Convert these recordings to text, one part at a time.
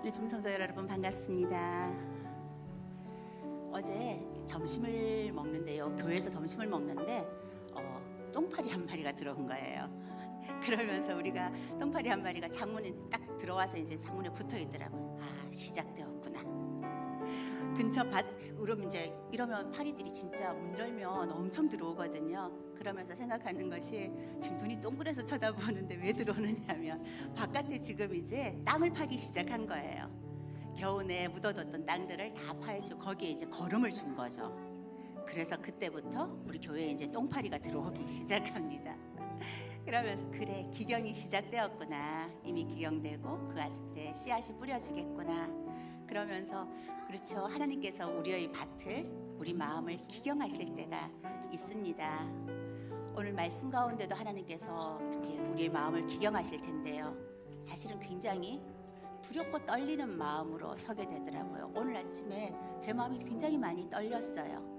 일풍성도 여러분 반갑습니다. 어제 점심을 먹는데요. 교회에서 점심을 먹는데 똥파리 한 마리가 들어온 거예요. 그러면서 우리가 똥파리 한 마리가 창문에 딱 들어와서 이제 창문에 붙어 있더라고요. 아, 시작되었구나. 근처 밭으로 이제 이러면 파리들이 진짜 문 열면 엄청 들어오거든요. 그러면서 생각하는 것이 지금 눈이 동그래서 쳐다보는데 왜 들어오느냐면 바깥에 지금 이제 땅을 파기 시작한 거예요. 겨우내 묻어뒀던 땅들을 다 파헤치고 거기에 이제 거름을 준 거죠. 그래서 그때부터 우리 교회에 이제 똥파리가 들어오기 시작합니다. 그러면서 그래, 기경이 시작되었구나. 이미 기경되고 그 가슴에 씨앗이 뿌려지겠구나. 그러면서 그렇죠, 하나님께서 우리의 밭을, 우리 마음을 기경하실 때가 있습니다. 오늘 말씀 가운데도 하나님께서 이렇게 우리의 마음을 기경하실 텐데요, 사실은 굉장히 두렵고 떨리는 마음으로 서게 되더라고요. 오늘 아침에 제 마음이 굉장히 많이 떨렸어요.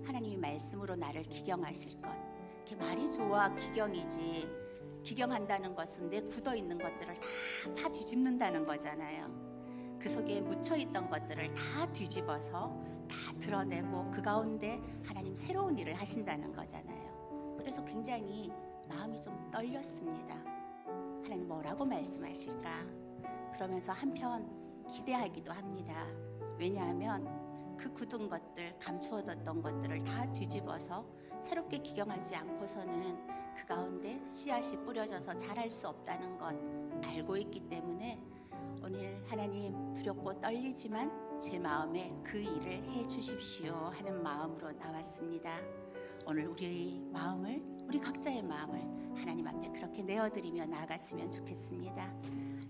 하나님이 말씀으로 나를 기경하실 것, 이렇게 말이 좋아 기경이지, 기경한다는 것은 내 굳어있는 것들을 다 뒤집는다는 거잖아요. 그 속에 묻혀있던 것들을 다 뒤집어서 다 드러내고 그 가운데 하나님 새로운 일을 하신다는 거잖아요. 그래서 굉장히 마음이 좀 떨렸습니다. 하나님 뭐라고 말씀하실까? 그러면서 한편 기대하기도 합니다. 왜냐하면 그 굳은 것들, 감추어뒀던 것들을 다 뒤집어서 새롭게 기경하지 않고서는 그 가운데 씨앗이 뿌려져서 자랄 수 없다는 것 알고 있기 때문에 오늘 하나님 두렵고 떨리지만 제 마음에 그 일을 해 주십시오 하는 마음으로 나왔습니다. 오늘 우리의 마음을, 우리 각자의 마음을 하나님 앞에 그렇게 내어드리며 나아갔으면 좋겠습니다.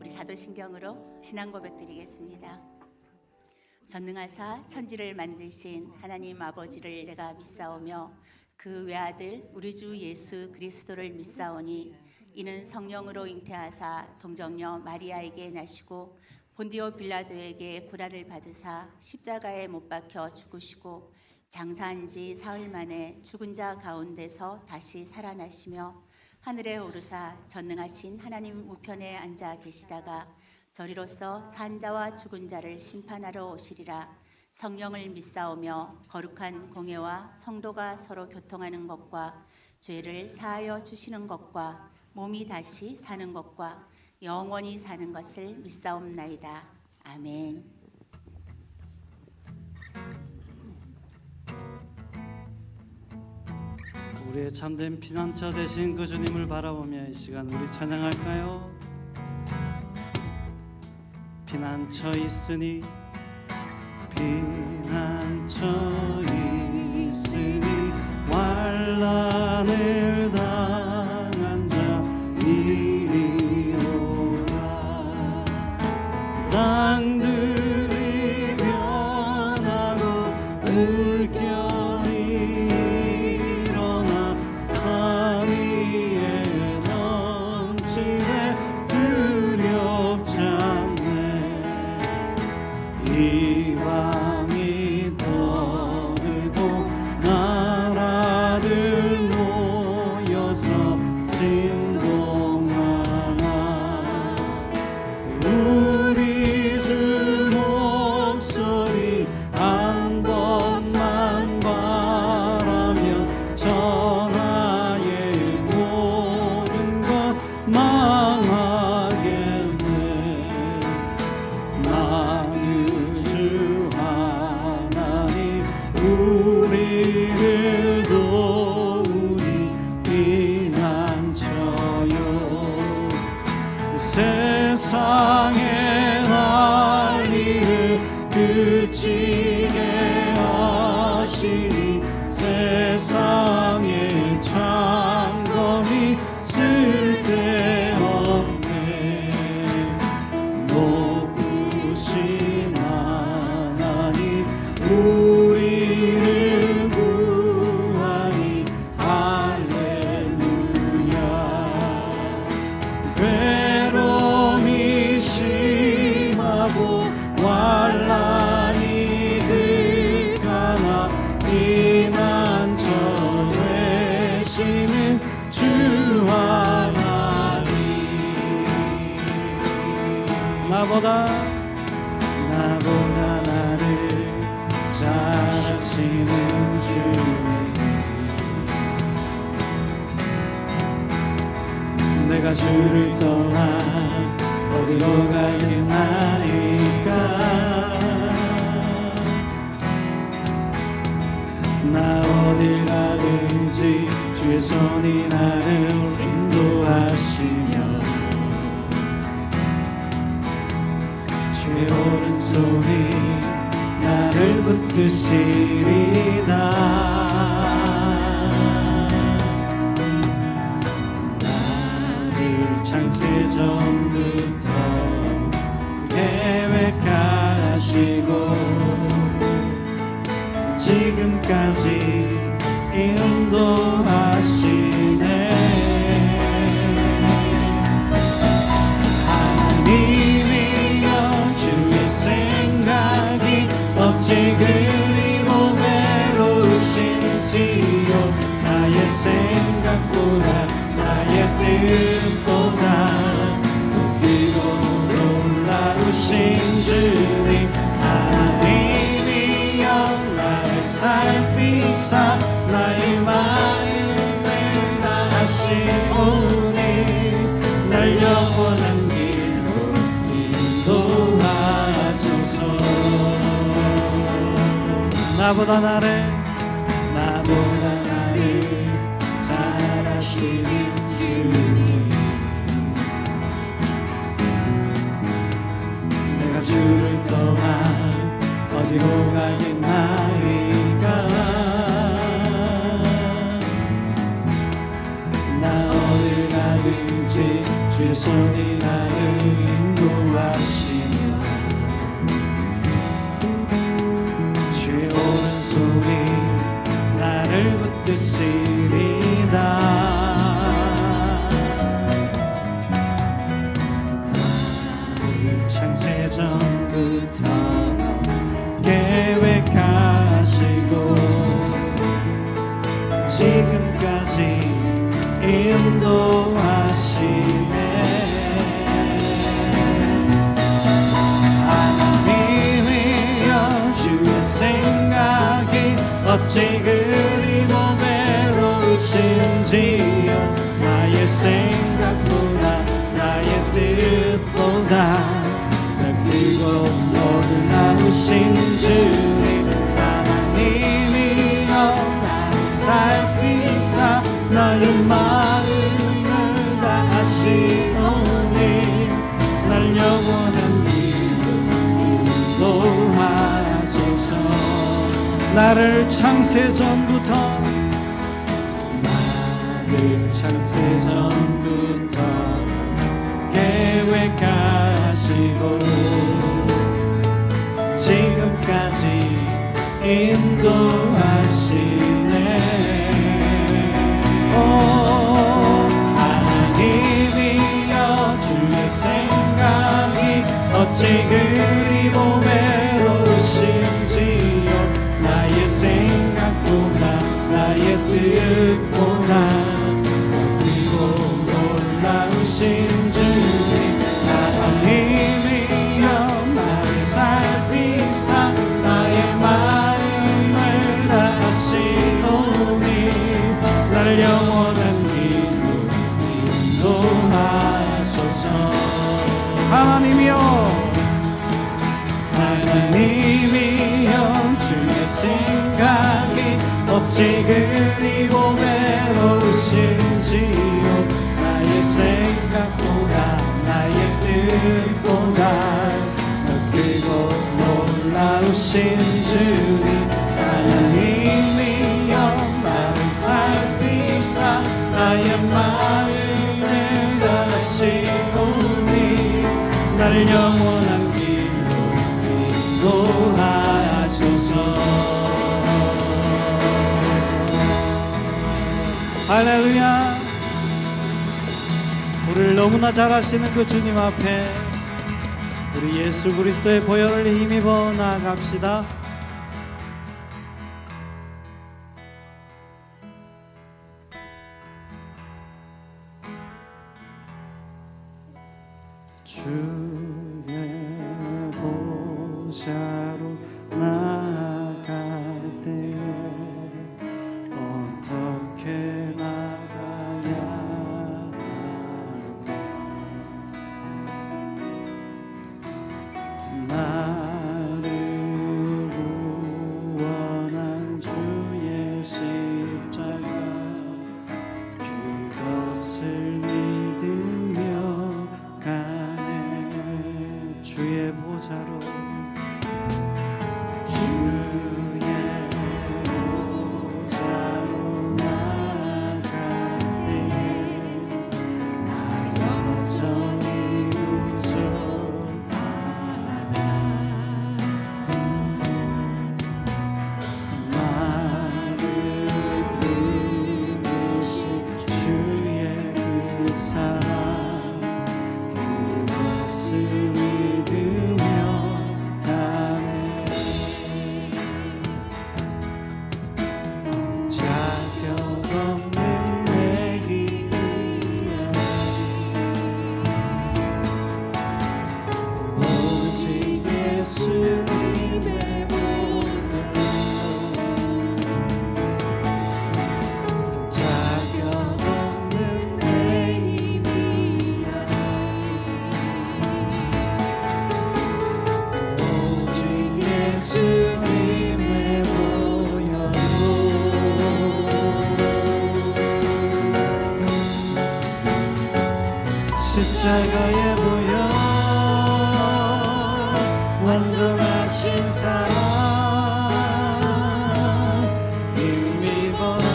우리 사도신경으로 신앙 고백 드리겠습니다. 전능하사 천지를 만드신 하나님 아버지를 내가 믿사오며 그 외아들 우리 주 예수 그리스도를 믿사오니 이는 성령으로 잉태하사 동정녀 마리아에게 나시고 본디오 빌라도에게 고난을 받으사 십자가에 못 박혀 죽으시고 장사한 지 사흘 만에 죽은 자 가운데서 다시 살아나시며 하늘에 오르사 전능하신 하나님 우편에 앉아 계시다가 저리로서 산 자와 죽은 자를 심판하러 오시리라. 성령을 믿사오며 거룩한 공회와 성도가 서로 교통하는 것과 죄를 사하여 주시는 것과 몸이 다시 사는 것과 영원히 사는 것을 믿사옵나이다. 아멘. 우리의 참된 피난처 되신 그 주님을 바라보며 이 시간 우리 찬양할까요? 피난처 있으니, 피난처 있으니 환난을 당한 자 이리 오라. 땅들이 변하고 물결이 일어나 산 위에 넘치되 두렵지 않네. 이방이 떠들고 나라들 모여서 진동하나 우리 주 목소리 한 번만 바라면 전하의 모든 것 망하겠네. 만유주 하나님 우리를 도우니 피난처요. 세상의 난리를 그치게 하시니 세상의 창검이 쓸데없네. 높으신 하나님 우리를 구하니 할렐루야. 괴로움이 심하고 환난이 극하나 피난처 되시는 주 하나님, 나보다 나 어딜 가든지 주의 손이 나를 인도하시며 주의 오른손이 나를 붙드시리다. 나를 창세전부터 계획하시고 지금까지 인도하시네. 하나님이여 주의 생각이 어찌 그리 외로우신지요. 나의 생각보다 나의 뜻보다 높이고 놀라우신 주님. 하나님이여 나를 살피사 나의 마음을 다하시오니 날 영원한 길로 인도하소서. 나보다 나를 잘 아시는 주님. 내가 주를 떠나 어디로 가겠나이까. 나 어딜 가든지 주의 손이 나를 인도하시며 주의 오른손이 나를 붙드시리다. 창세전부터 계획하시고 지금까지 인도하시네. 하나님이여 주의 생각이 어찌 그리 외로우신지요. 나의 생각보다 나의 뜻보다 그리고 놀라우신 주님. 하나님이여 나를 살피사 나의 마음을 다하시오니 날 영원한 길로 인도하소서. 나를 창세전부터 계획하시고 지금까지 인도하시네. 하나님이여 주의 생각이 어찌 그리 외로우신지요. 나의 생각보다 나의 뜻보다 그리고 놀라우신 주님. 하나님이여 나를 살피사 나의 마음을 다하시오니 날 영원한 길로 인도하소서. 하나님이여 주의 생각이 어찌 그리 외로우신지요. 나의 생각보다 나의 뜻보다 크고 놀라우신 주님. 하나님이여 나를 살피사 나의 마음을 다하시오니 날 영원한 길로 인도하소서. 할렐루야. 우리를 너무나 잘 아시는 그 주님 앞에 우리 예수 그리스도의 보혈을 힘입어 나아갑시다. 주의 보좌로 나아갈 때 어떻게 나가야 할까? 나를 십자가의 보혈 완전하신 사랑 힘입어 나갑니다.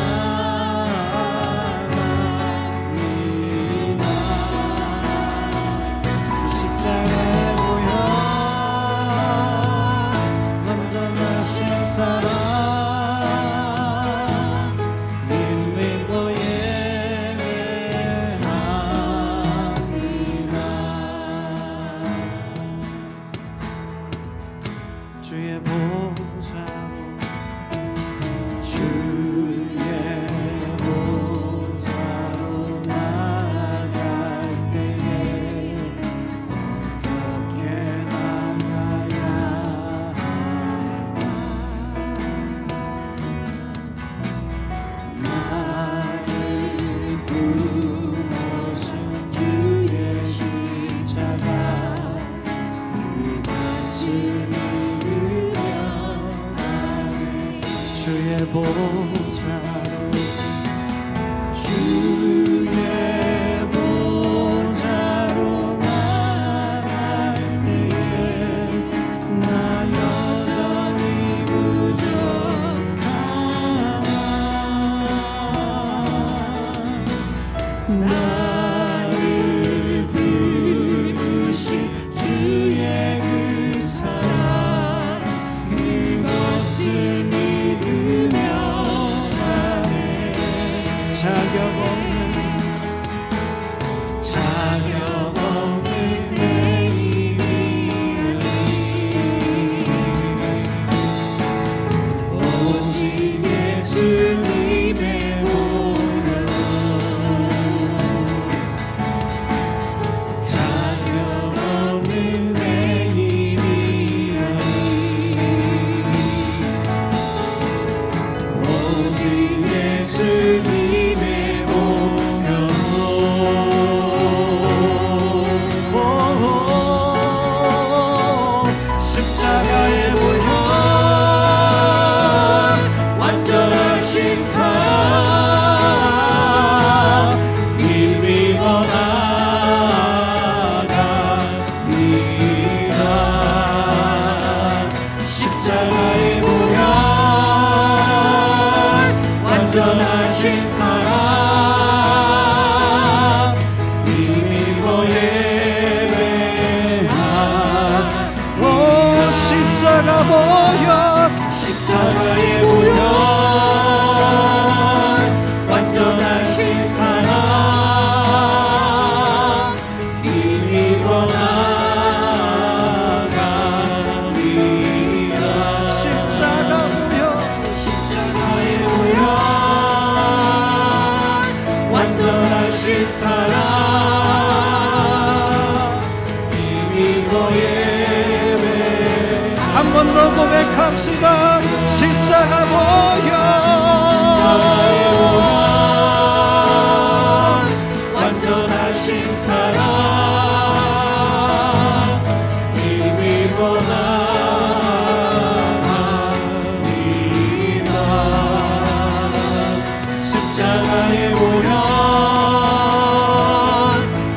십자가의 보혈 완전하신 사랑 힘입어 주의 보좌로 나아갈 때에 어떻게 나가야 할까? 나를 부르신 주의 십자가 그것을 주의 보좌로 나갈 때에 나 여전히 부족하나 나를 부르신 주의 그 사랑 그것을 믿으며 가네. 자격 없는 내 믿음이 오직 예수님의 보혈 자격 없는 내 힘이여 오직 예수님의 보혈 십자가의 보혈 완전하신 사랑 힘입어 나갑니다. 십자가의 보혈 완전하신 사랑 힘입어 예배하 오 십자가 보혈 십자가의 보혈 완전하신 사랑 힘입어 나갑니다. 십자가 보혈 십자가의 보혈 완전하신 사랑 힘입어 예배 한 번 더 고백합시다. 십자가 보혈 완전하신 사랑 힘입어 나갑니다. 십자가의 보혈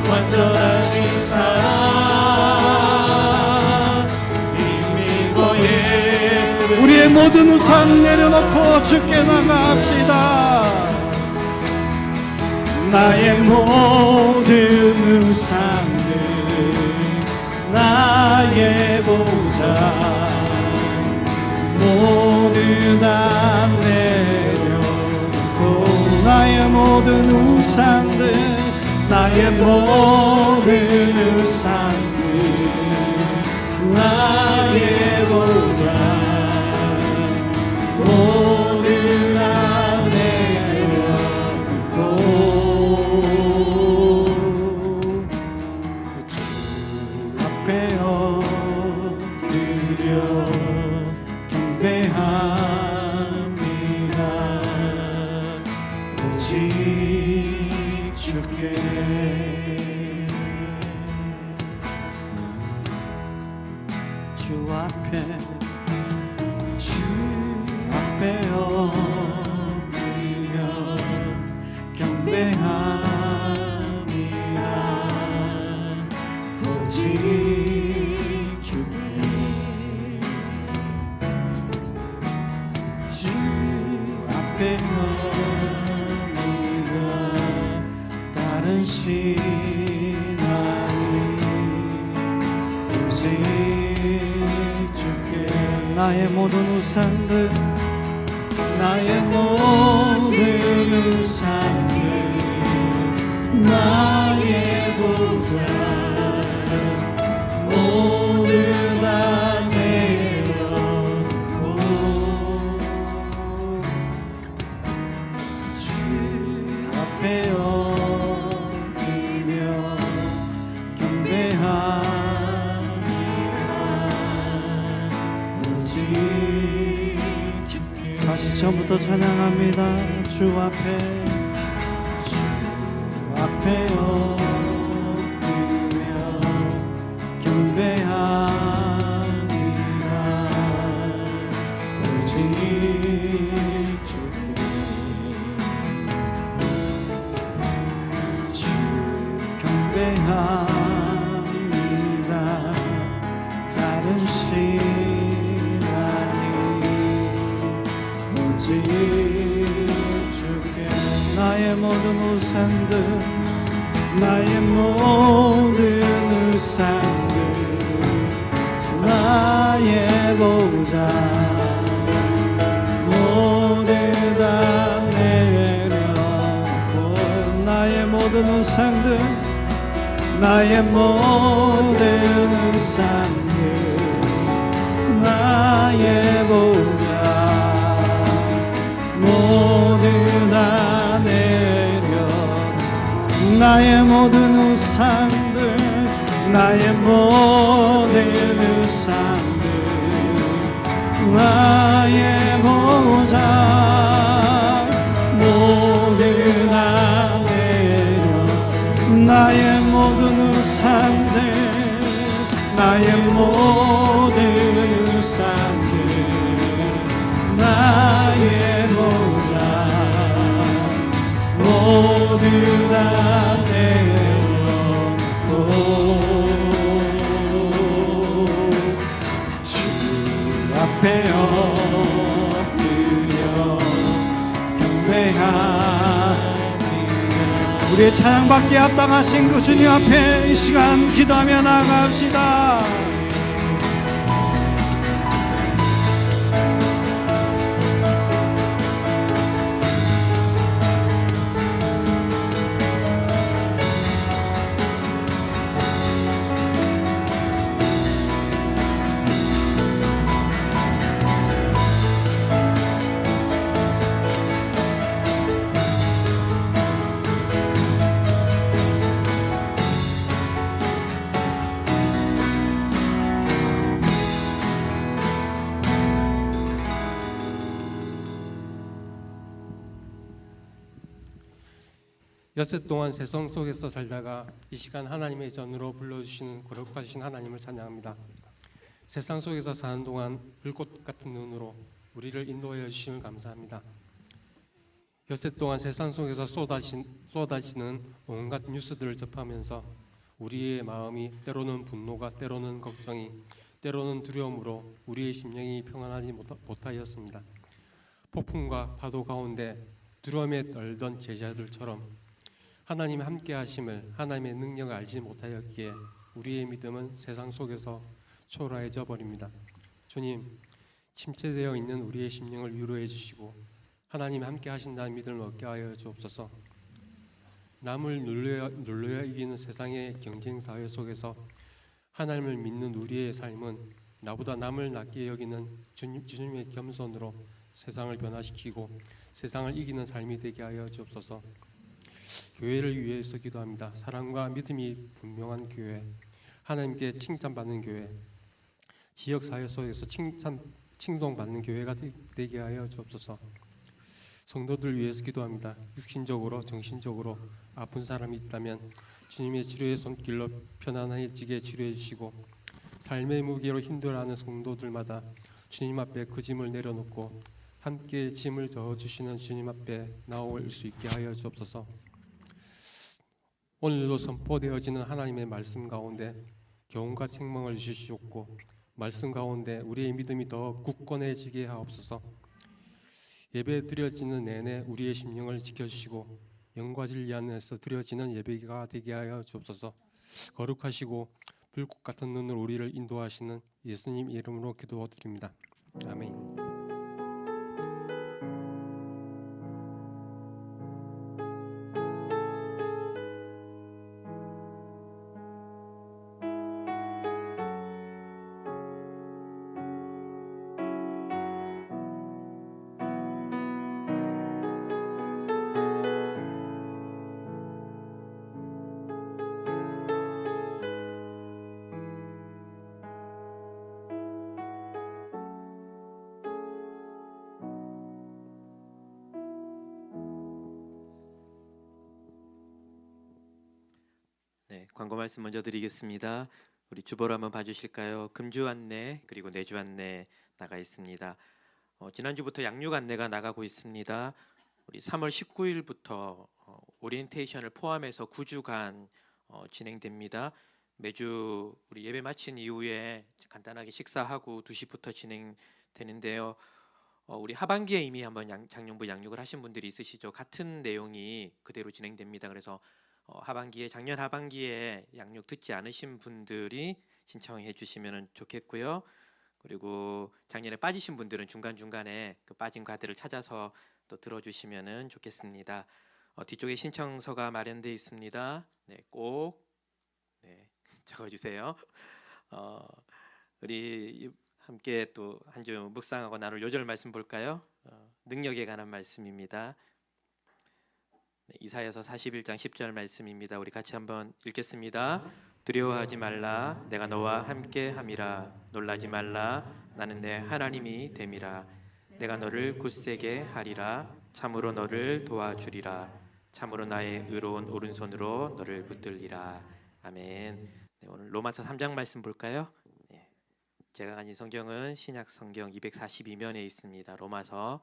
완전하신 사랑 힘입어 예배 우리의 모든 우상 내려놓고 주께 나갑시다. 나의 모든 우상들 나의 보좌 모두 다 내려놓고 나의 모든 우상들 나의 모든 우상들 나의 보좌 모두 다 내려놓고 주 앞에 엎드려 경배합니다. 오직 주께 주 앞에 엎드려 경배합니다. 앞에 엎드려 다른 신앙이 오직 주께 나의 모든 우상들 나의 모든 우상들 나의 보좌 모두 다 내려놓고 주 앞에 엎드려 경배합니다. 오직 다시 처음부터 찬양합니다. 주 앞에 엎드려 경배하리라. 오직 주께 주 경배합니다. 다른 신앙이 오직 주께 나의 모든 우상들 나의 모든 우상들 나의 보좌 모두 다 내려놓고 나의 모든 우상들 나의 모든 우상들 나의 보좌 모두 다 나의 모든 우상들 나의 모든 우상들 나의 보좌 모두 다 내려 나의 모든 우상들 나의 모든 우상들 나의 보좌 모두 다 내려놓고 주 앞에 엎드려 경배하리라. 우리의 찬양받기에 합당하신 그 주님 앞에 이 시간 기도하며 나아갑시다. 엿새 동안 세상 속에서 살다가 이 시간 하나님의 전으로 불러주시는 거룩하신 하나님을 찬양합니다. 세상 속에서 사는 동안 불꽃 같은 눈으로 우리를 인도하여 주시는 감사합니다. 엿새 동안 세상 속에서 쏟아지는 온갖 뉴스들을 접하면서 우리의 마음이 때로는 분노가, 때로는 걱정이, 때로는 두려움으로 우리의 심령이 평안하지 못하였습니다. 폭풍과 파도 가운데 두려움에 떨던 제자들처럼 하나님의 함께 하심을, 하나님의 능력을 알지 못하였기에 우리의 믿음은 세상 속에서 초라해져 버립니다. 주님, 침체되어 있는 우리의 심령을 위로해 주시고 하나님이 함께 하신다는 믿음을 얻게 하여 주옵소서. 남을 눌러야 이기는 세상의 경쟁 사회 속에서 하나님을 믿는 우리의 삶은 나보다 남을 낮게 여기는 주님의 겸손으로 세상을 변화시키고 세상을 이기는 삶이 되게 하여 주옵소서. 교회를 위해서 기도합니다. 사랑과 믿음이 분명한 교회, 하나님께 칭찬받는 교회, 지역사회 속에서 칭송받는 교회가 되게 하여 주옵소서. 성도들 위해서 기도합니다. 육신적으로 정신적으로 아픈 사람이 있다면 주님의 치료의 손길로 편안해지게 치료해 주시고, 삶의 무게로 힘들어하는 성도들마다 주님 앞에 그 짐을 내려놓고 함께 짐을 져주시는 주님 앞에 나올 수 있게 하여 주옵소서. 오늘도 선포되어지는 하나님의 말씀 가운데 교훈과 책망을 주시옵고, 말씀 가운데 우리의 믿음이 더 굳건해지게 하옵소서. 예배 드려지는 내내 우리의 심령을 지켜주시고 영과 진리 안에서 드려지는 예배가 되게 하여 주옵소서. 거룩하시고 불꽃 같은 눈으로 우리를 인도하시는 예수님 이름으로 기도드립니다. 아멘. 네, 광고 말씀 먼저 드리겠습니다. 우리 주보를 한번 봐주실까요? 금주 안내 그리고 내주 안내 나가 있습니다. 지난주부터 양육 안내가 나가고 있습니다. 우리 3월 19일부터 오리엔테이션을 포함해서 9주간 진행됩니다. 매주 우리 예배 마친 이후에 간단하게 식사하고 2시부터 진행되는데요. 우리 하반기에 이미 한번 작년부 양육을 하신 분들이 있으시죠. 같은 내용이 그대로 진행됩니다. 그래서 작년 하반기에 양육 듣지 않으신 분들이 신청해 주시면 좋겠고요. 그리고 작년에 빠지신 분들은 중간중간에 그 빠진 과들을 찾아서 또 들어주시면 좋겠습니다. 뒤쪽에 신청서가 마련되어 있습니다. 네, 꼭 적어주세요. 우리 함께 또 한 주 묵상하고 나눌 요절 말씀 볼까요? 능력에 관한 말씀입니다. 이사야서 41장 10절 말씀입니다. 우리 같이 한번 읽겠습니다. 두려워하지 말라, 내가 너와 함께 함이라. 놀라지 말라, 나는 내 하나님이 됨이라. 내가 너를 굳세게 하리라. 참으로 너를 도와주리라. 참으로 나의 의로운 오른손으로 너를 붙들리라. 아멘. 네, 오늘 로마서 3장 말씀 볼까요? 네. 제가 가진 성경은 신약 성경 242면에 있습니다. 로마서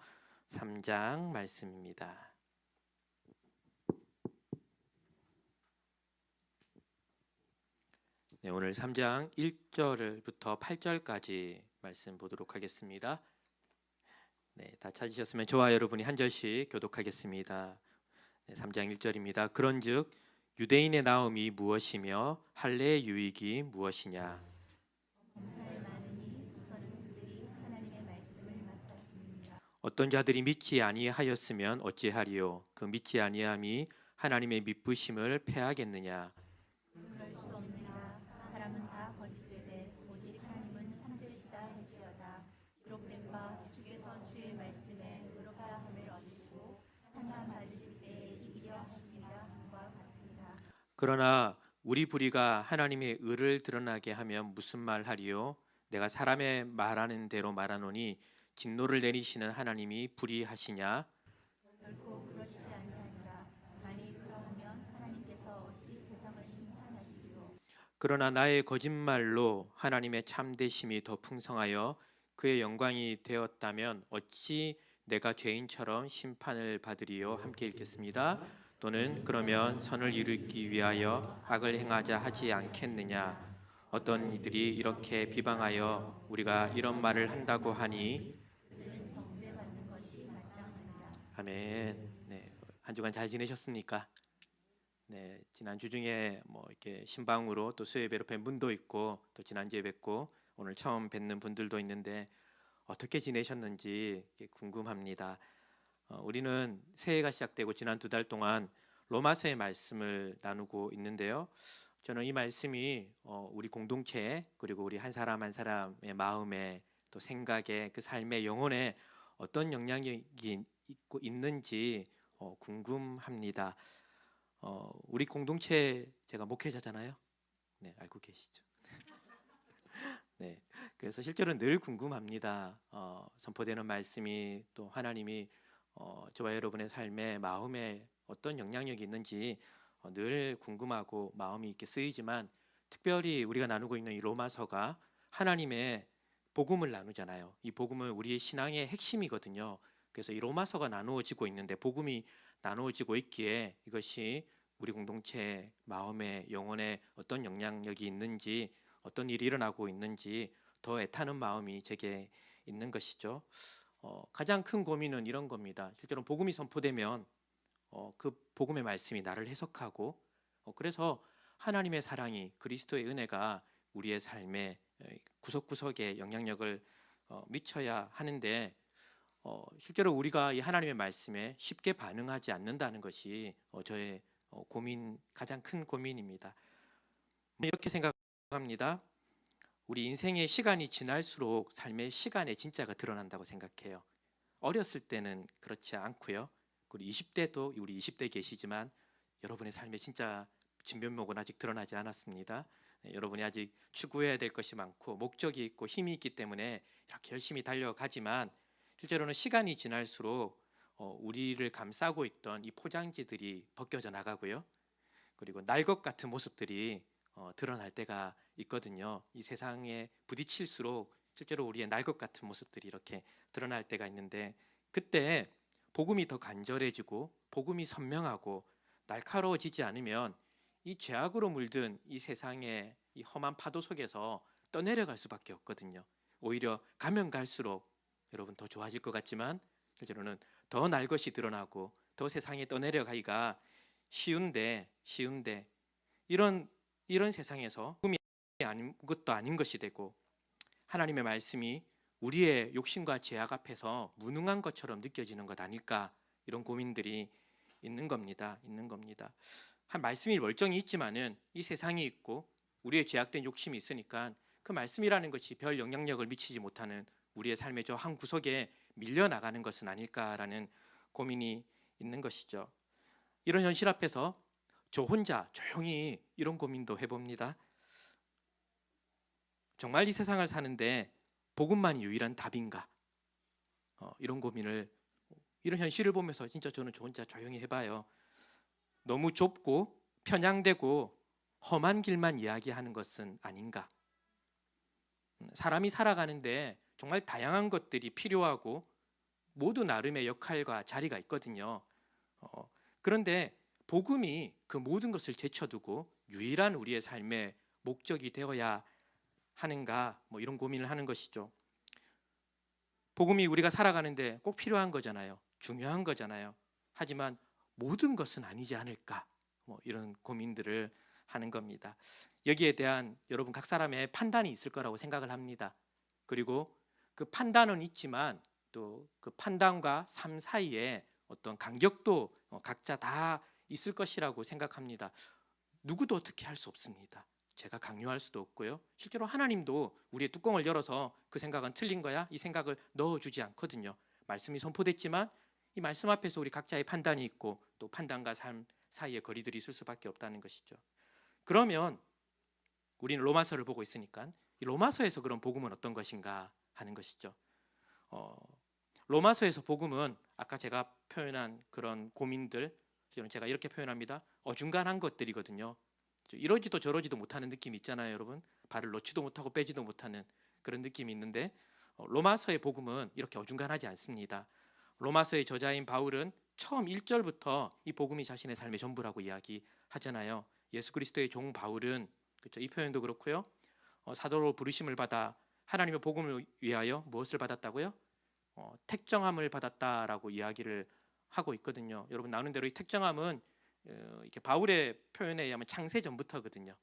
3장 말씀입니다. 네, 오늘 3장 1절부터 8절까지 말씀 보도록 하겠습니다. 네, 다 찾으셨으면 저와 여러분이 한 절씩 교독하겠습니다. 네, 3장 1절입니다. 그런즉 유대인의 나음이 무엇이며 할례의 유익이 무엇이냐? 어떤 자들이 믿지 아니하였으면 어찌하리요? 그 믿지 아니함이 하나님의 미쁘심을 패하겠느냐? 그러나 우리 불의가 하나님의 의를 드러나게 하면 무슨 말하리요? 내가 사람의 말하는 대로 말하노니 진노를 내리시는 하나님이 불의하시냐? 결코 그렇지 아니하니라. 만일 그러하면 하나님께서 어찌 세상을 심판하시리요? 그러나 나의 거짓말로 하나님의 참되심이 더 풍성하여 그의 영광이 되었다면 어찌 내가 죄인처럼 심판을 받으리요? 함께 읽겠습니다. 또는 그러면 선을 이루기 위하여 악을 행하자 하지 않겠느냐? 어떤 이들이 이렇게 비방하여 우리가 이런 말을 한다고 하니 아멘. 네, 한 주간 잘 지내셨습니까? 네, 지난 주 중에 이렇게 신방으로 또 수요예배로 뵌 분도 있고 또 지난주에 뵙고 오늘 처음 뵙는 분들도 있는데 어떻게 지내셨는지 궁금합니다. 우리는 새해가 시작되고 지난 2달 동안 로마서의 말씀을 나누고 있는데요. 저는 이 말씀이 우리 공동체 그리고 우리 한 사람 한 사람의 마음에 또 생각에 그 삶의 영혼에 어떤 영향력이 있는지 궁금합니다. 우리 공동체 제가 목회자잖아요. 네, 알고 계시죠? 네, 그래서 실제로 늘 궁금합니다. 선포되는 말씀이 또 하나님이 저와 여러분의 삶에 마음에 어떤 영향력이 있는지 늘 궁금하고 마음이 이렇게 쓰이지만 특별히 우리가 나누고 있는 이 로마서가 하나님의 복음을 나누잖아요. 이 복음은 우리의 신앙의 핵심이거든요. 그래서 이 로마서가 나누어지고 있는데 복음이 나누어지고 있기에 이것이 우리 공동체 마음에 영혼에 어떤 영향력이 있는지 어떤 일이 일어나고 있는지 더 애타는 마음이 제게 있는 것이죠. 가장 큰 고민은 이런 겁니다. 실제로 복음이 선포되면 그 복음의 말씀이 나를 해석하고 그래서 하나님의 사랑이 그리스도의 은혜가 우리의 삶의 구석구석에 영향력을 미쳐야 하는데 실제로 우리가 이 하나님의 말씀에 쉽게 반응하지 않는다는 것이 저의 가장 큰 고민입니다. 이렇게 생각합니다. 우리 인생의 시간이 지날수록 삶의 시간의 진짜가 드러난다고 생각해요. 어렸을 때는 그렇지 않고요. 그리고 20대도 우리 20대 계시지만 여러분의 삶의 진짜 진면목은 아직 드러나지 않았습니다. 여러분이 아직 추구해야 될 것이 많고 목적이 있고 힘이 있기 때문에 이렇게 열심히 달려가지만 실제로는 시간이 지날수록 우리를 감싸고 있던 이 포장지들이 벗겨져 나가고요. 그리고 날 것 같은 모습들이 드러날 때가 있거든요. 이 세상에 부딪힐수록 실제로 우리의 날 것 같은 모습들이 이렇게 드러날 때가 있는데 그때 복음이 더 간절해지고 복음이 선명하고 날카로워지지 않으면 이 죄악으로 물든 이 세상의 이 험한 파도 속에서 떠내려갈 수밖에 없거든요. 오히려 가면 갈수록 여러분 더 좋아질 것 같지만 실제로는 더 날 것이 드러나고 더 세상에 떠내려가기가 쉬운데 이런 세상에서 복음이 아무것도 아닌 것이 되고 하나님의 말씀이 우리의 욕심과 죄악 앞에서 무능한 것처럼 느껴지는 것 아닐까 이런 고민들이 있는 겁니다. 한 말씀이 멀쩡히 있지만은 이 세상이 있고 우리의 죄악된 욕심이 있으니까 그 말씀이라는 것이 별 영향력을 미치지 못하는 우리의 삶의 저 한 구석에 밀려나가는 것은 아닐까라는 고민이 있는 것이죠. 이런 현실 앞에서 저 혼자 조용히 이런 고민도 해봅니다. 정말 이 세상을 사는데 복음만이 유일한 답인가? 이런 고민을 이런 현실을 보면서 진짜 저는 저 혼자 조용히 해봐요. 너무 좁고 편향되고 험한 길만 이야기하는 것은 아닌가? 사람이 살아가는데 정말 다양한 것들이 필요하고 모두 나름의 역할과 자리가 있거든요. 그런데 복음이 그 모든 것을 제쳐두고 유일한 우리의 삶의 목적이 되어야 하는가? 이런 고민을 하는 것이죠. 복음이 우리가 살아가는데 꼭 필요한 거잖아요. 중요한 거잖아요. 하지만 모든 것은 아니지 않을까? 이런 고민들을 하는 겁니다. 여기에 대한 여러분 각 사람의 판단이 있을 거라고 생각을 합니다. 그리고 그 판단은 있지만 또 그 판단과 삶 사이에 어떤 간격도 각자 다 있을 것이라고 생각합니다. 누구도 어떻게 할 수 없습니다. 제가 강요할 수도 없고요. 실제로 하나님도 우리의 뚜껑을 열어서 그 생각은 틀린 거야 이 생각을 넣어주지 않거든요. 말씀이 선포됐지만 이 말씀 앞에서 우리 각자의 판단이 있고 또 판단과 삶 사이에 거리들이 있을 수밖에 없다는 것이죠. 그러면 우리는 로마서를 보고 있으니까 이 로마서에서 그런 복음은 어떤 것인가 하는 것이죠. 로마서에서 복음은 아까 제가 표현한 그런 고민들 제가 이렇게 표현합니다. 어중간한 것들이거든요. 이러지도 저러지도 못하는 느낌이 있잖아요, 여러분. 발을 놓지도 못하고 빼지도 못하는 그런 느낌이 있는데 로마서의 복음은 이렇게 어중간하지 않습니다. 로마서의 저자인 바울은 처음 1절부터 이 복음이 자신의 삶의 전부라고 이야기하잖아요. 예수 그리스도의 종 바울은 그렇죠? 이 표현도 그렇고요. 사도로 부르심을 받아 하나님의 복음을 위하여 무엇을 받았다고요? 택정함을 받았다라고 이야기를 하고 있거든요. 여러분 나오는 대로 이 택정함은 이렇게 바울의 표현에 의하면 창세 전부터거든요.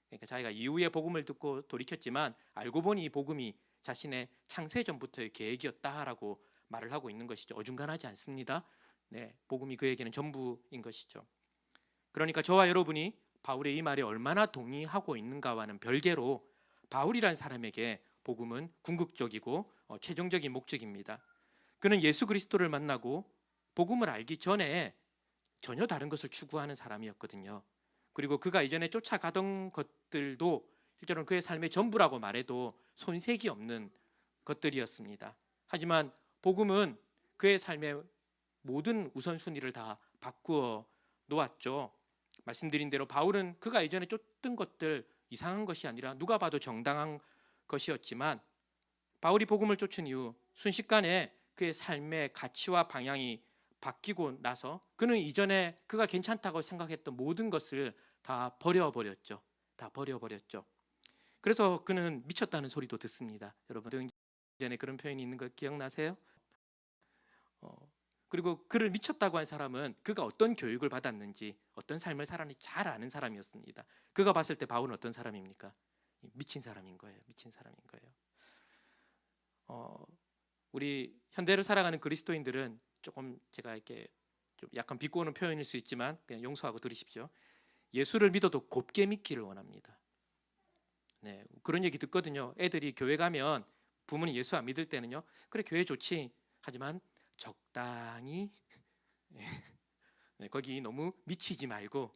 그러니까 자기가 이후에 복음을 듣고 돌이켰지만 알고 보니 이 복음이 자신의 창세 전부터의 계획이었다라고 말을 하고 있는 것이죠. 어중간하지 않습니다. 네, 복음이 그에게는 전부인 것이죠. 그러니까 저와 여러분이 바울의 이 말에 얼마나 동의하고 있는가와는 별개로 바울이란 사람에게 복음은 궁극적이고 최종적인 목적입니다. 그는 예수 그리스도를 만나고 복음을 알기 전에 전혀 다른 것을 추구하는 사람이었거든요. 그리고 그가 이전에 쫓아가던 것들도 실제로는 그의 삶의 전부라고 말해도 손색이 없는 것들이었습니다. 하지만 복음은 그의 삶의 모든 우선순위를 다 바꾸어 놓았죠. 말씀드린 대로 바울은 그가 이전에 쫓던 것들 이상한 것이 아니라 누가 봐도 정당한 것이었지만 바울이 복음을 쫓은 이후 순식간에 그의 삶의 가치와 방향이 바뀌고 나서 그는 이전에 그가 괜찮다고 생각했던 모든 것을 다 버려버렸죠. 그래서 그는 미쳤다는 소리도 듣습니다. 여러분 이전에 그런 표현이 있는 거 기억나세요? 그리고 그를 미쳤다고 한 사람은 그가 어떤 교육을 받았는지, 어떤 삶을 살았는지 잘 아는 사람이었습니다. 그가 봤을 때 바울은 어떤 사람입니까? 미친 사람인 거예요. 미친 사람인 거예요. 우리 현대를 살아가는 그리스도인들은 조금 제가 이렇게 좀 약간 비꼬는 표현일 수 있지만 그냥 용서하고 들으십시오. 예수를 믿어도 곱게 믿기를 원합니다. 네, 그런 얘기 듣거든요. 애들이 교회 가면 부모님 예수 안 믿을 때는요, 그래 교회 좋지, 하지만 적당히 네, 거기 너무 미치지 말고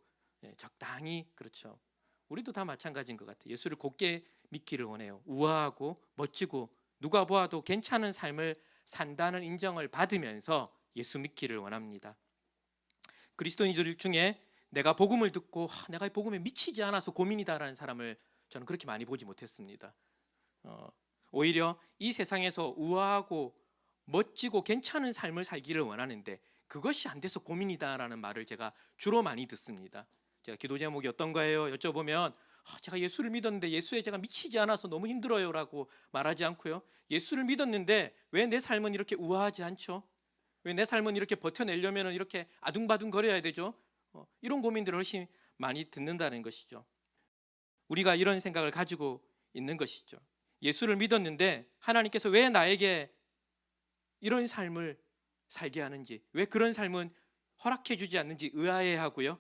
적당히. 그렇죠. 우리도 다 마찬가지인 것 같아요. 예수를 곱게 믿기를 원해요. 우아하고 멋지고 누가 보아도 괜찮은 삶을 산다는 인정을 받으면서 예수 믿기를 원합니다. 그리스도인들 중에 내가 복음을 듣고 내가 이 복음에 미치지 않아서 고민이다라는 사람을 저는 그렇게 많이 보지 못했습니다. 오히려 이 세상에서 우아하고 멋지고 괜찮은 삶을 살기를 원하는데 그것이 안 돼서 고민이다라는 말을 제가 주로 많이 듣습니다. 제가 기도 제목이 어떤 거예요? 여쭤보면 제가 예수를 믿었는데 예수에 제가 미치지 않아서 너무 힘들어요라고 말하지 않고요. 예수를 믿었는데 왜 내 삶은 이렇게 우아하지 않죠? 왜 내 삶은 이렇게 버텨내려면 이렇게 아둥바둥 거려야 되죠? 이런 고민들을 훨씬 많이 듣는다는 것이죠. 우리가 이런 생각을 가지고 있는 것이죠. 예수를 믿었는데 하나님께서 왜 나에게 이런 삶을 살게 하는지, 왜 그런 삶은 허락해 주지 않는지 의아해하고요.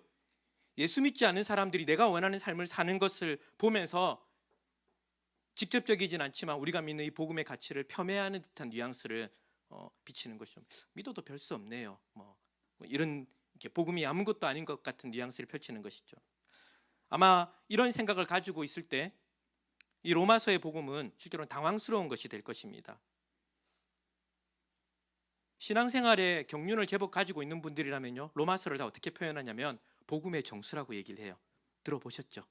예수 믿지 않는 사람들이 내가 원하는 삶을 사는 것을 보면서 직접적이진 않지만 우리가 믿는 이 복음의 가치를 폄훼하는 듯한 뉘앙스를 비치는 것이죠. 믿어도 별 수 없네요. 뭐 이런 이렇게 복음이 아무것도 아닌 것 같은 뉘앙스를 펼치는 것이죠. 아마 이런 생각을 가지고 있을 때 이 로마서의 복음은 실제로는 당황스러운 것이 될 것입니다. 신앙생활에 경륜을 제법 가지고 있는 분들이라면요, 로마서를 다 어떻게 표현하냐면 복음의 정수라고 얘기를 해요. 들어보셨죠?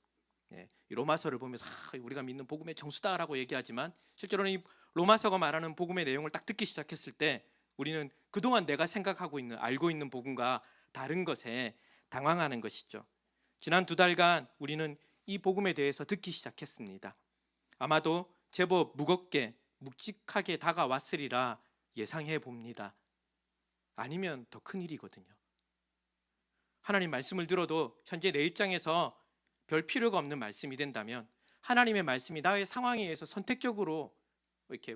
이 로마서를 보면서 우리가 믿는 복음의 정수다라고 얘기하지만 실제로는 이 로마서가 말하는 복음의 내용을 딱 듣기 시작했을 때 우리는 그동안 내가 생각하고 있는, 알고 있는 복음과 다른 것에 당황하는 것이죠. 지난 2달간 우리는 이 복음에 대해서 듣기 시작했습니다. 아마도 제법 무겁게 묵직하게 다가왔으리라 예상해 봅니다. 아니면 더 큰 일이거든요. 하나님 말씀을 들어도 현재 내 입장에서 별 필요가 없는 말씀이 된다면, 하나님의 말씀이 나의 상황에 의해서 선택적으로 이렇게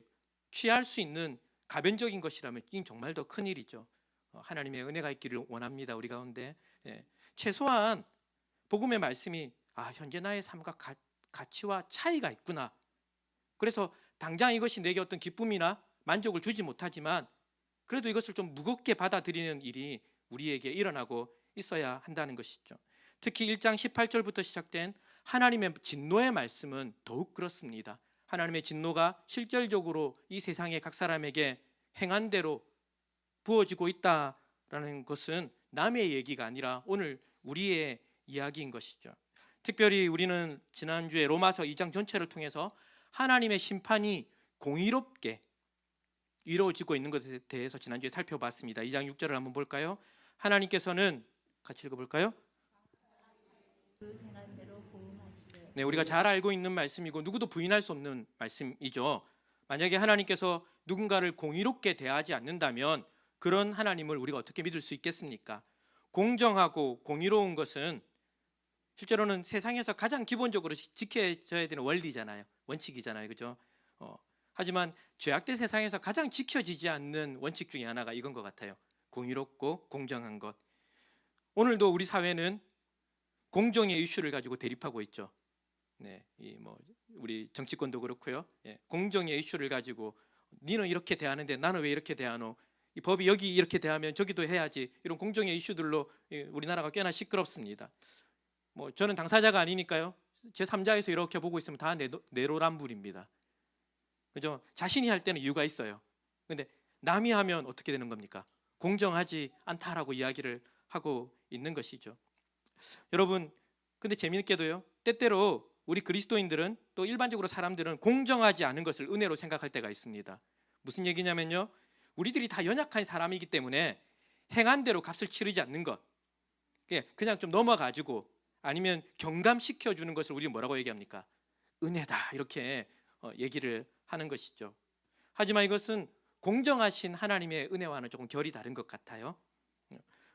취할 수 있는 가변적인 것이라면 이건 정말 더 큰 일이죠. 하나님의 은혜가 있기를 원합니다. 우리 가운데 최소한 복음의 말씀이 현재 나의 삶과 가치와 차이가 있구나. 그래서 당장 이것이 내게 어떤 기쁨이나 만족을 주지 못하지만 그래도 이것을 좀 무겁게 받아들이는 일이 우리에게 일어나고 있어야 한다는 것이죠. 특히 1장 18절부터 시작된 하나님의 진노의 말씀은 더욱 그렇습니다. 하나님의 진노가 실질적으로 이 세상의 각 사람에게 행한 대로 부어지고 있다라는 것은 남의 얘기가 아니라 오늘 우리의 이야기인 것이죠. 특별히 우리는 지난주에 로마서 2장 전체를 통해서 하나님의 심판이 공의롭게 이루어지고 있는 것에 대해서 지난주에 살펴봤습니다. 2장 6절을 한번 볼까요? 하나님께서는 같이 읽어볼까요? 네, 우리가 잘 알고 있는 말씀이고 누구도 부인할 수 없는 말씀이죠. 만약에 하나님께서 누군가를 공의롭게 대하지 않는다면 그런 하나님을 우리가 어떻게 믿을 수 있겠습니까? 공정하고 공의로운 것은 실제로는 세상에서 가장 기본적으로 지켜져야 되는 원리잖아요. 원칙이잖아요. 그죠? 하지만 죄악된 세상에서 가장 지켜지지 않는 원칙 중에 하나가 이건 것 같아요. 공의롭고 공정한 것. 오늘도 우리 사회는 공정의 이슈를 가지고 대립하고 있죠. 네, 우리 정치권도 그렇고요. 공정의 이슈를 가지고 니는 이렇게 대하는데 나는 왜 이렇게 대하노? 이 법이 여기 이렇게 대하면 저기도 해야지. 이런 공정의 이슈들로 우리나라가 꽤나 시끄럽습니다. 저는 당사자가 아니니까요. 제3자에서 이렇게 보고 있으면 다 내로남불입니다. 그죠? 자신이 할 때는 이유가 있어요. 근데 남이 하면 어떻게 되는 겁니까? 공정하지 않다라고 이야기를 하고 있는 것이죠. 여러분, 근데 재미있게도요, 때때로 우리 그리스도인들은 또 일반적으로 사람들은 공정하지 않은 것을 은혜로 생각할 때가 있습니다. 무슨 얘기냐면요, 우리들이 다 연약한 사람이기 때문에 행한 대로 값을 치르지 않는 것, 그냥 좀 넘어가지고 아니면 경감시켜주는 것을 우리 뭐라고 얘기합니까? 은혜다, 이렇게 얘기를 하는 것이죠. 하지만 이것은 공정하신 하나님의 은혜와는 조금 결이 다른 것 같아요.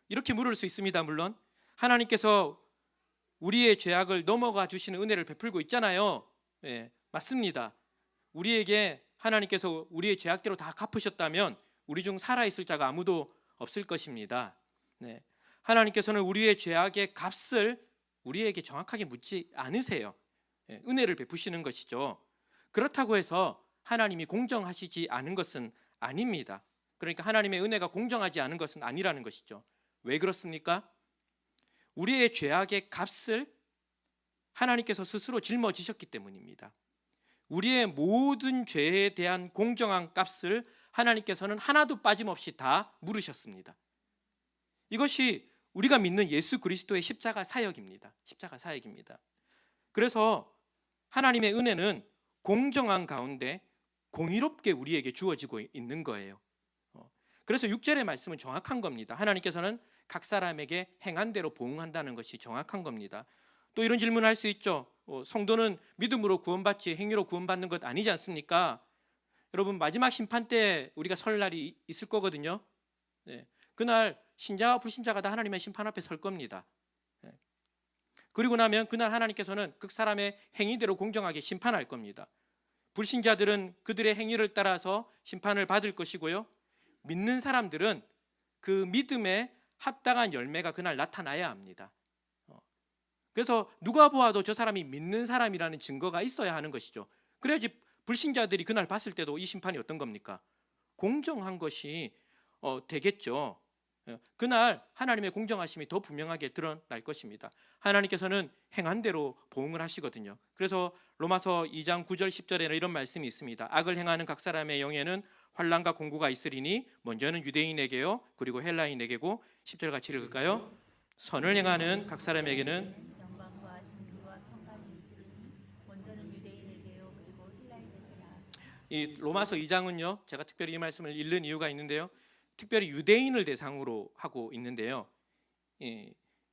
이렇게 물을 수 있습니다. 물론 하나님께서 우리의 죄악을 넘어가 주시는 은혜를 베풀고 있잖아요. 예, 맞습니다. 우리에게 하나님께서 우리의 죄악대로 다 갚으셨다면 우리 중 살아있을 자가 아무도 없을 것입니다. 네. 하나님께서는 우리의 죄악의 값을 우리에게 정확하게 묻지 않으세요. 예, 은혜를 베푸시는 것이죠. 그렇다고 해서 하나님이 공정하시지 않은 것은 아닙니다. 그러니까 하나님의 은혜가 공정하지 않은 것은 아니라는 것이죠. 왜 그렇습니까? 우리의 죄악의 값을 하나님께서 스스로 짊어지셨기 때문입니다. 우리의 모든 죄에 대한 공정한 값을 하나님께서는 하나도 빠짐없이 다 물으셨습니다. 이것이 우리가 믿는 예수 그리스도의 십자가 사역입니다. 십자가 사역입니다. 그래서 하나님의 은혜는 공정한 가운데 공의롭게 우리에게 주어지고 있는 거예요. 그래서 6절의 말씀은 정확한 겁니다. 하나님께서는 각 사람에게 행한 대로 보응한다는 것이 정확한 겁니다. 또 이런 질문을 할 수 있죠. 성도는 믿음으로 구원받지 행위로 구원받는 것 아니지 않습니까? 여러분, 마지막 심판 때 우리가 설 날이 있을 거거든요. 네. 그날 신자와 불신자가 다 하나님의 심판 앞에 설 겁니다. 네. 그리고 나면 그날 하나님께서는 그 사람의 행위대로 공정하게 심판할 겁니다. 불신자들은 그들의 행위를 따라서 심판을 받을 것이고요. 믿는 사람들은 그 믿음에 합당한 열매가 그날 나타나야 합니다. 그래서 누가 보아도 저 사람이 믿는 사람이라는 증거가 있어야 하는 것이죠. 그래야지 불신자들이 그날 봤을 때도 이 심판이 어떤 겁니까? 공정한 것이 되겠죠. 그날 하나님의 공정하심이 더 분명하게 드러날 것입니다. 하나님께서는 행한 대로 보응을 하시거든요. 그래서 로마서 2장 9절 10절에는 이런 말씀이 있습니다. 악을 행하는 각 사람의 영에는 환난과 공고가 있으리니 먼저는 유대인에게요 그리고 헬라인에게고 10절 같이 읽을까요? 선을 행하는 각 사람에게는 영광과 존귀와 평강이 있으리니 먼저는 유대인에게요 그리고 헬라인에게라. 이 로마서 2장은요 제가 특별히 이 말씀을 읽는 이유가 있는데요, 특별히 유대인을 대상으로 하고 있는데요,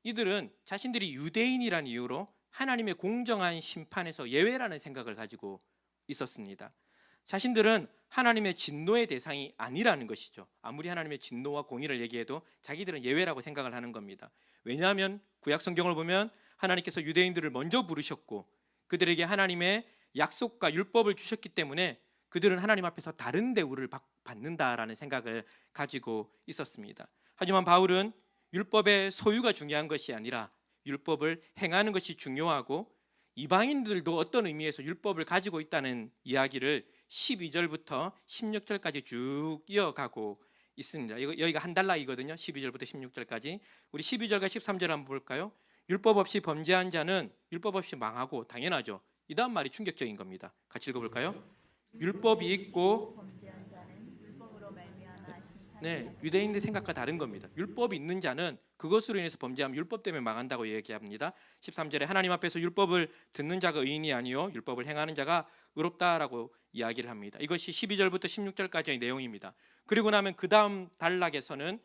이들은 자신들이 유대인이라는 이유로 하나님의 공정한 심판에서 예외라는 생각을 가지고 있었습니다. 자신들은 하나님의 진노의 대상이 아니라는 것이죠. 아무리 하나님의 진노와 공의를 얘기해도 자기들은 예외라고 생각을 하는 겁니다. 왜냐하면 구약 성경을 보면 하나님께서 유대인들을 먼저 부르셨고 그들에게 하나님의 약속과 율법을 주셨기 때문에 그들은 하나님 앞에서 다른 대우를 받는다라는 생각을 가지고 있었습니다. 하지만 바울은 율법의 소유가 중요한 것이 아니라 율법을 행하는 것이 중요하고 이방인들도 어떤 의미에서 율법을 가지고 있다는 이야기를 12절부터 16절까지 쭉 이어가고 있습니다. 여기가 한 달락이거든요. 12절부터 16절까지. 우리 12절과 13절 한번 볼까요? 율법 없이 범죄한 자는 율법 없이 망하고, 당연하죠. 이 다음 말이 충격적인 겁니다. 같이 읽어볼까요? 율법이 있고, 범죄한 자는 율법으로 말미암아 심판. 네, 유대인들 생각과 다른 겁니다. 율법이 있는 자는 그것으로 인해서 범죄하면 율법 때문에 망한다고 얘기합니다. 13절에 하나님 앞에서 율법을 듣는 자가 의인이 아니요 율법을 행하는 자가 의롭다라고 이야기를 합니다. 이것이 12절부터 16절까지의 내용입니다. 그리고 나면 그 다음 단락에서는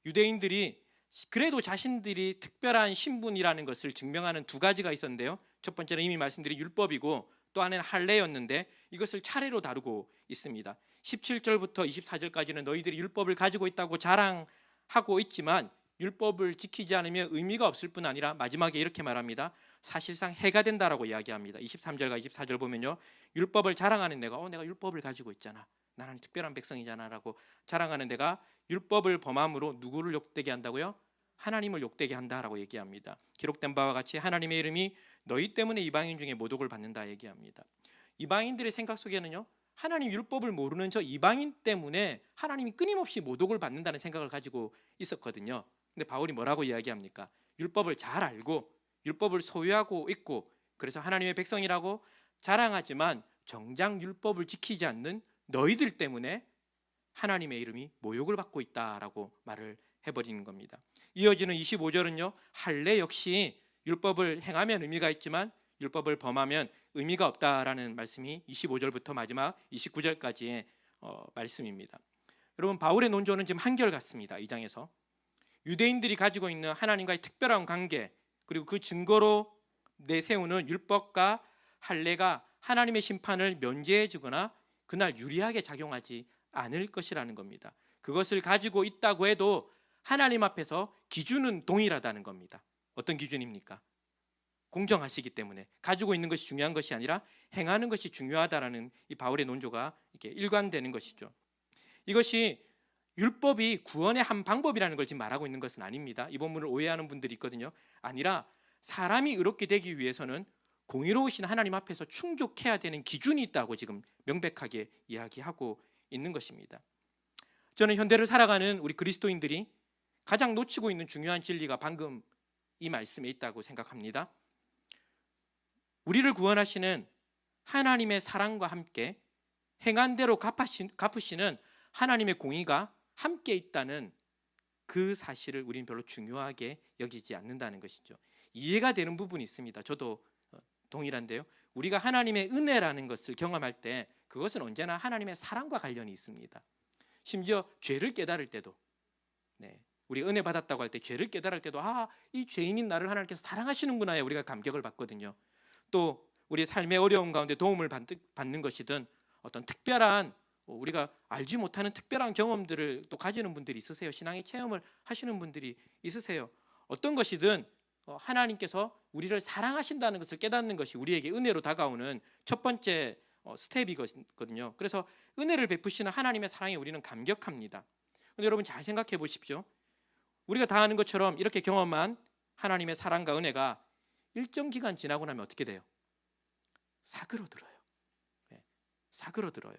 유대인들이 그래도 자신들이 특별한 신분이라는 것을 증명하는 두 가지가 있었는데요, 첫 번째는 이미 말씀드린 율법이고 또 하나는 할례였는데 이것을 차례로 다루고 있습니다. 17절부터 24절까지는 너희들이 율법을 가지고 있다고 자랑하고 있지만 율법을 지키지 않으면 의미가 없을 뿐 아니라 마지막에 이렇게 말합니다. 사실상 해가 된다라고 이야기합니다. 23절과 24절 보면요, 율법을 자랑하는 내가 내가 율법을 가지고 있잖아, 나는 특별한 백성이잖아라고 자랑하는 내가 율법을 범함으로 누구를 욕되게 한다고요? 하나님을 욕되게 한다라고 얘기합니다. 기록된 바와 같이 하나님의 이름이 너희 때문에 이방인 중에 모독을 받는다 얘기합니다. 이방인들의 생각 속에는요, 하나님 율법을 모르는 저 이방인 때문에 하나님이 끊임없이 모독을 받는다는 생각을 가지고 있었거든요. 근데 바울이 뭐라고 이야기합니까? 율법을 잘 알고 율법을 소유하고 있고 그래서 하나님의 백성이라고 자랑하지만 정작 율법을 지키지 않는 너희들 때문에 하나님의 이름이 모욕을 받고 있다라고 말을 해버리는 겁니다. 이어지는 25절은요, 할례 역시 율법을 행하면 의미가 있지만 율법을 범하면 의미가 없다라는 말씀이 25절부터 마지막 29절까지의 말씀입니다. 여러분, 바울의 논조는 지금 한결같습니다. 이 장에서 유대인들이 가지고 있는 하나님과의 특별한 관계 그리고 그 증거로 내세우는 율법과 할례가 하나님의 심판을 면제해 주거나 그날 유리하게 작용하지 않을 것이라는 겁니다. 그것을 가지고 있다고 해도 하나님 앞에서 기준은 동일하다는 겁니다. 어떤 기준입니까? 공정하시기 때문에 가지고 있는 것이 중요한 것이 아니라 행하는 것이 중요하다라는 이 바울의 논조가 이렇게 일관되는 것이죠. 이것이 율법이 구원의 한 방법이라는 걸 지금 말하고 있는 것은 아닙니다. 이 본문을 오해하는 분들이 있거든요. 아니라 사람이 의롭게 되기 위해서는 공의로우신 하나님 앞에서 충족해야 되는 기준이 있다고 지금 명백하게 이야기하고 있는 것입니다. 저는 현대를 살아가는 우리 그리스도인들이 가장 놓치고 있는 중요한 진리가 방금 이 말씀에 있다고 생각합니다. 우리를 구원하시는 하나님의 사랑과 함께 행한 대로 갚으시는 하나님의 공의가 함께 있다는 그 사실을 우리는 별로 중요하게 여기지 않는다는 것이죠. 이해가 되는 부분이 있습니다. 저도 동일한데요. 우리가 하나님의 은혜라는 것을 경험할 때 그것은 언제나 하나님의 사랑과 관련이 있습니다. 심지어 죄를 깨달을 때도, 우리 은혜 받았다고 할 때 죄를 깨달을 때도 이 죄인인 나를 하나님께서 사랑하시는구나에 우리가 감격을 받거든요. 또 우리의 삶의 어려움 가운데 도움을 받는 것이든 어떤 특별한 우리가 알지 못하는 특별한 경험들을 또 가지는 분들이 있으세요. 신앙의 체험을 하시는 분들이 있으세요. 어떤 것이든 하나님께서 우리를 사랑하신다는 것을 깨닫는 것이 우리에게 은혜로 다가오는 첫 번째 스텝이거든요. 그래서 은혜를 베푸시는 하나님의 사랑에 우리는 감격합니다. 근데 여러분 잘 생각해 보십시오. 우리가 다 아는 것처럼 이렇게 경험한 하나님의 사랑과 은혜가 일정 기간 지나고 나면 어떻게 돼요? 사그러들어요. 사그러들어요.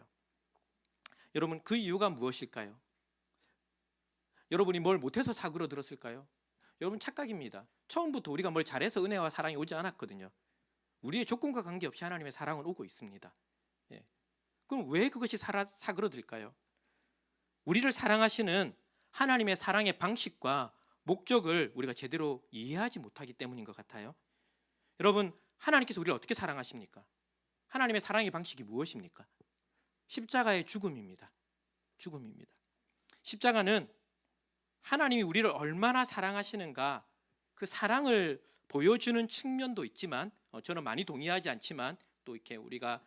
여러분 그 이유가 무엇일까요? 여러분이 뭘 못해서 사그러들었을까요? 여러분 착각입니다. 처음부터 우리가 뭘 잘해서 은혜와 사랑이 오지 않았거든요. 우리의 조건과 관계없이 하나님의 사랑은 오고 있습니다. 그럼 왜 그것이 사그러들까요? 우리를 사랑하시는 하나님의 사랑의 방식과 목적을 우리가 제대로 이해하지 못하기 때문인 것 같아요. 여러분 하나님께서 우리를 어떻게 사랑하십니까? 하나님의 사랑의 방식이 무엇입니까? 십자가의 죽음입니다. 죽음입니다. 십자가는 하나님이 우리를 얼마나 사랑하시는가 그 사랑을 보여주는 측면도 있지만 저는 많이 동의하지 않지만 또 이렇게 우리가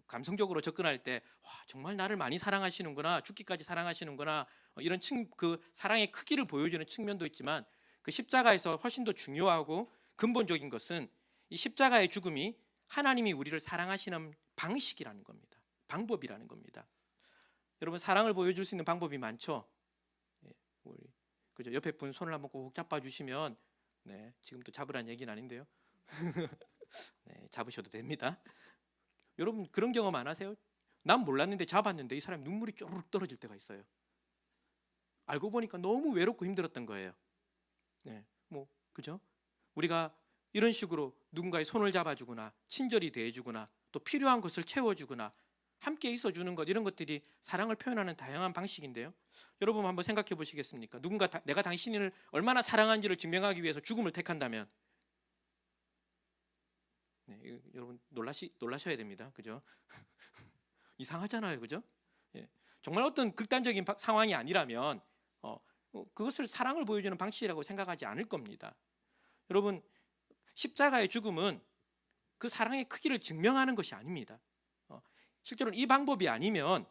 감성적으로 접근할 때 정말 나를 많이 사랑하시는구나, 죽기까지 사랑하시는구나 이런 그 사랑의 크기를 보여주는 측면도 있지만 그 십자가에서 훨씬 더 중요하고 근본적인 것은 이 십자가의 죽음이 하나님이 우리를 사랑하시는 방식이라는 겁니다. 방법이라는 겁니다. 여러분 사랑을 보여줄 수 있는 방법이 많죠. 그죠? 옆에 분 손을 한번 꼭 잡아주시면 지금 또 잡으란 얘기는 아닌데요. 잡으셔도 됩니다. 여러분 그런 경험 안 하세요? 난 몰랐는데 잡았는데 이 사람이 눈물이 쪼르륵 떨어질 때가 있어요. 알고 보니까 너무 외롭고 힘들었던 거예요. 그죠? 우리가 이런 식으로 누군가의 손을 잡아주거나 친절히 대해주거나 또 필요한 것을 채워주거나 함께 있어주는 것 이런 것들이 사랑을 표현하는 다양한 방식인데요. 여러분 한번 생각해 보시겠습니까? 내가 당신을 얼마나 사랑하는지를 증명하기 위해서 죽음을 택한다면 여러분 놀라셔야 됩니다. 그죠? 이상하잖아요. 그죠? 정말 어떤 극단적인 상황이 아니라면 그것을 사랑을 보여주는 방식이라고 생각하지 않을 겁니다. 여러분 십자가의 죽음은 그 사랑의 크기를 증명하는 것이 아닙니다. 실제로는 이 방법이 아니면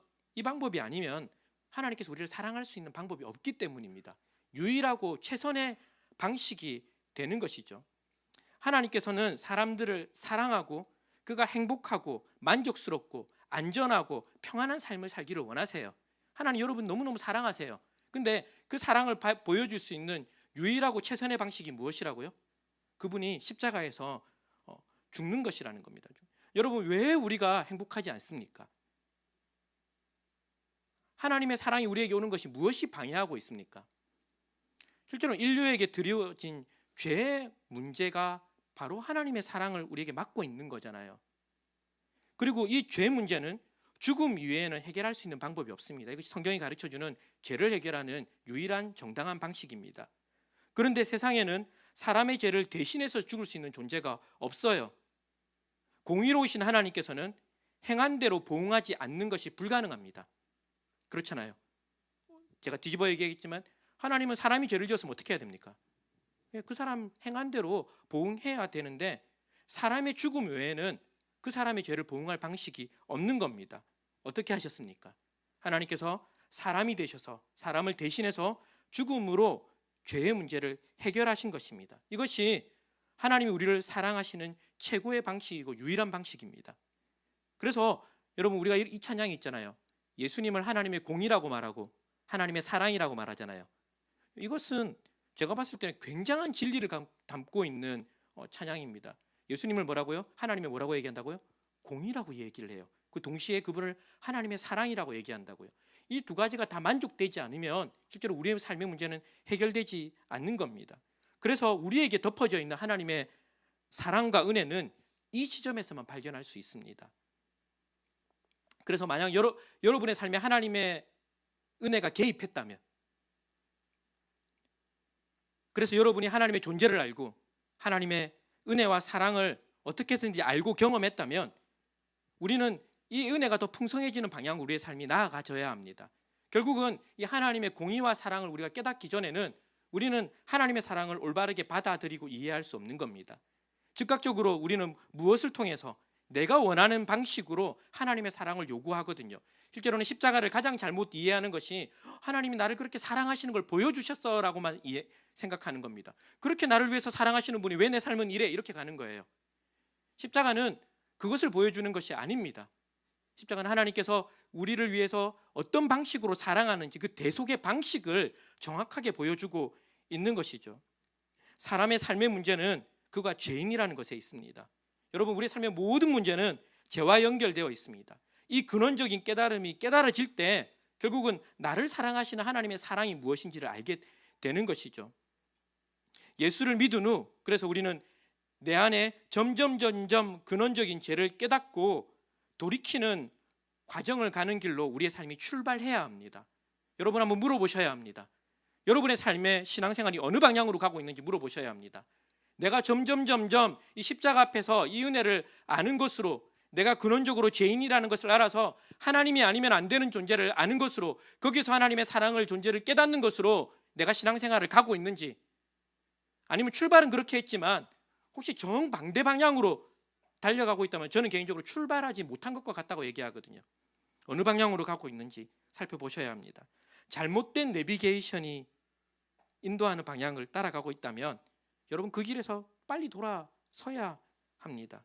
하나님께서 우리를 사랑할 수 있는 방법이 없기 때문입니다. 유일하고 최선의 방식이 되는 것이죠. 하나님께서는 사람들을 사랑하고 그가 행복하고 만족스럽고 안전하고 평안한 삶을 살기를 원하세요. 하나님 여러분 너무너무 사랑하세요. 근데 그 사랑을 보여줄 수 있는 유일하고 최선의 방식이 무엇이라고요? 그분이 십자가에서 죽는 것이라는 겁니다. 여러분 왜 우리가 행복하지 않습니까? 하나님의 사랑이 우리에게 오는 것이 무엇이 방해하고 있습니까? 실제로 인류에게 드려진 죄의 문제가 바로 하나님의 사랑을 우리에게 막고 있는 거잖아요. 그리고 이 죄 문제는 죽음 이외에는 해결할 수 있는 방법이 없습니다. 이것이 성경이 가르쳐주는 죄를 해결하는 유일한 정당한 방식입니다. 그런데 세상에는 사람의 죄를 대신해서 죽을 수 있는 존재가 없어요. 공의로우신 하나님께서는 행한 대로 보응하지 않는 것이 불가능합니다. 그렇잖아요. 제가 뒤집어 얘기했지만 하나님은 사람이 죄를 지었으면 어떻게 해야 됩니까? 그 사람 행한 대로 보응해야 되는데 사람의 죽음 외에는 그 사람의 죄를 보응할 방식이 없는 겁니다. 어떻게 하셨습니까? 하나님께서 사람이 되셔서 사람을 대신해서 죽음으로 죄의 문제를 해결하신 것입니다. 이것이 하나님이 우리를 사랑하시는 최고의 방식이고 유일한 방식입니다. 그래서 여러분 우리가 이 찬양이 있잖아요. 예수님을 하나님의 공이라고 말하고 하나님의 사랑이라고 말하잖아요. 이것은 제가 봤을 때는 굉장한 진리를 담고 있는 찬양입니다. 예수님을 뭐라고요? 하나님의 뭐라고 얘기한다고요? 공이라고 얘기를 해요. 그 동시에 그분을 하나님의 사랑이라고 얘기한다고요. 이 두 가지가 다 만족되지 않으면 실제로 우리의 삶의 문제는 해결되지 않는 겁니다. 그래서 우리에게 덮어져 있는 하나님의 사랑과 은혜는 이 지점에서만 발견할 수 있습니다. 그래서 만약 여러분의 삶에 하나님의 은혜가 개입했다면, 그래서 여러분이 하나님의 존재를 알고 하나님의 은혜와 사랑을 어떻게든지 알고 경험했다면 우리는 이 은혜가 더 풍성해지는 방향으로 우리의 삶이 나아가져야 합니다. 결국은 이 하나님의 공의와 사랑을 우리가 깨닫기 전에는 우리는 하나님의 사랑을 올바르게 받아들이고 이해할 수 없는 겁니다. 즉각적으로 우리는 무엇을 통해서 내가 원하는 방식으로 하나님의 사랑을 요구하거든요. 실제로는 십자가를 가장 잘못 이해하는 것이 하나님이 나를 그렇게 사랑하시는 걸 보여주셨어라고만 생각하는 겁니다. 그렇게 나를 위해서 사랑하시는 분이 왜 내 삶은 이래? 이렇게 가는 거예요. 십자가는 그것을 보여주는 것이 아닙니다. 십자가는 하나님께서 우리를 위해서 어떤 방식으로 사랑하는지 그 대속의 방식을 정확하게 보여주고 있는 것이죠. 사람의 삶의 문제는 그가 죄인이라는 것에 있습니다. 여러분 우리의 삶의 모든 문제는 죄와 연결되어 있습니다. 이 근원적인 깨달음이 깨달아질 때 결국은 나를 사랑하시는 하나님의 사랑이 무엇인지를 알게 되는 것이죠. 예수를 믿은 후 그래서 우리는 내 안에 점점 근원적인 죄를 깨닫고 돌이키는 과정을 가는 길로 우리의 삶이 출발해야 합니다. 여러분 한번 물어보셔야 합니다. 여러분의 삶의 신앙생활이 어느 방향으로 가고 있는지 물어보셔야 합니다. 내가 점점 이 십자가 앞에서 이 은혜를 아는 것으로, 내가 근원적으로 죄인이라는 것을 알아서 하나님이 아니면 안 되는 존재를 아는 것으로, 거기서 하나님의 사랑을 존재를 깨닫는 것으로 내가 신앙생활을 가고 있는지, 아니면 출발은 그렇게 했지만 혹시 정반대 방향으로 달려가고 있다면 저는 개인적으로 출발하지 못한 것과 같다고 얘기하거든요. 어느 방향으로 가고 있는지 살펴보셔야 합니다. 잘못된 내비게이션이 인도하는 방향을 따라가고 있다면 여러분 그 길에서 빨리 돌아서야 합니다.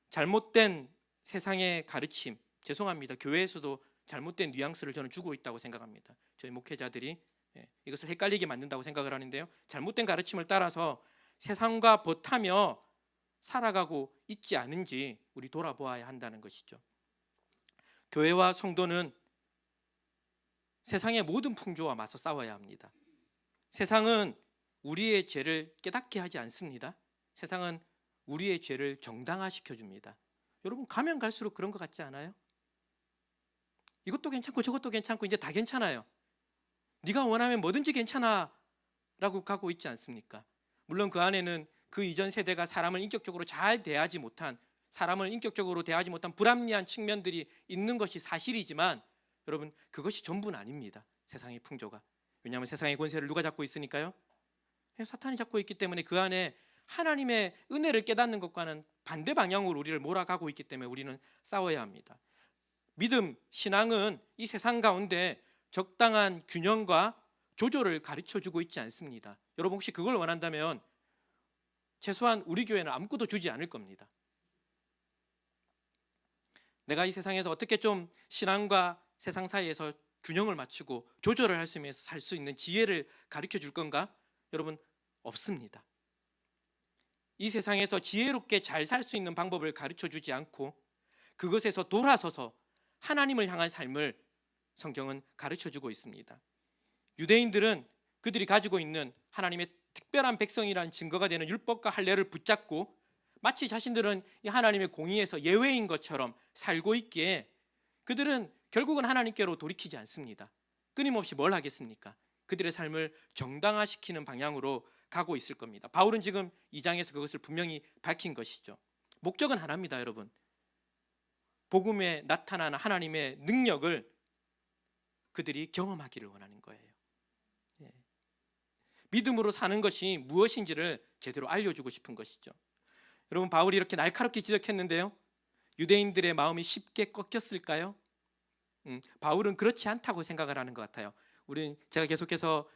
잘못된 세상의 가르침, 죄송합니다. 교회에서도 잘못된 뉘앙스를 저는 주고 있다고 생각합니다. 저희 목회자들이 이것을 헷갈리게 만든다고 생각을 하는데요. 잘못된 가르침을 따라서 세상과 버타며 살아가고 있지 않은지 우리 돌아보아야 한다는 것이죠. 교회와 성도는 세상의 모든 풍조와 맞서 싸워야 합니다. 세상은 우리의 죄를 깨닫게 하지 않습니다. 세상은 우리의 죄를 정당화시켜 줍니다. 여러분 가면 갈수록 그런 것 같지 않아요? 이것도 괜찮고 저것도 괜찮고 이제 다 괜찮아요. 네가 원하면 뭐든지 괜찮아 라고 가고 있지 않습니까? 물론 그 안에는 그 이전 세대가 사람을 인격적으로 잘 대하지 못한, 사람을 인격적으로 대하지 못한 불합리한 측면들이 있는 것이 사실이지만 여러분 그것이 전부는 아닙니다. 세상의 풍조가. 왜냐하면 세상의 권세를 누가 잡고 있으니까요? 사탄이 잡고 있기 때문에 그 안에 하나님의 은혜를 깨닫는 것과는 반대 방향으로 우리를 몰아가고 있기 때문에 우리는 싸워야 합니다. 믿음, 신앙은 이 세상 가운데 적당한 균형과 조절을 가르쳐주고 있지 않습니다. 여러분 혹시 그걸 원한다면 최소한 우리 교회는 아무것도 주지 않을 겁니다. 내가 이 세상에서 어떻게 좀 신앙과 세상 사이에서 균형을 맞추고 조절을 할 수 있으면서 살 수 있는 지혜를 가르쳐 줄 건가? 여러분 없습니다. 이 세상에서 지혜롭게 잘 살 수 있는 방법을 가르쳐 주지 않고 그것에서 돌아서서 하나님을 향한 삶을 성경은 가르쳐 주고 있습니다. 유대인들은 그들이 가지고 있는 하나님의 특별한 백성이라는 증거가 되는 율법과 할례를 붙잡고 마치 자신들은 이 하나님의 공의에서 예외인 것처럼 살고 있기에 그들은 결국은 하나님께로 돌이키지 않습니다. 끊임없이 뭘 하겠습니까? 그들의 삶을 정당화시키는 방향으로 가고 있을 겁니다. 바울은 지금 2장에서 그것을 분명히 밝힌 것이죠. 목적은 하나입니다, 여러분. 복음에 나타나는 하나님의 능력을 그들이 경험하기를 원하는 거예요. 믿음으로 사는 것이 무엇인지를 제대로 알려주고 싶은 것이죠. 여러분 바울이 이렇게 날카롭게 지적했는데요. 유대인들의 마음이 쉽게 꺾였을까요? 바울은 그렇지 않다고 생각을 하는 것 같아요. 제가 계속해서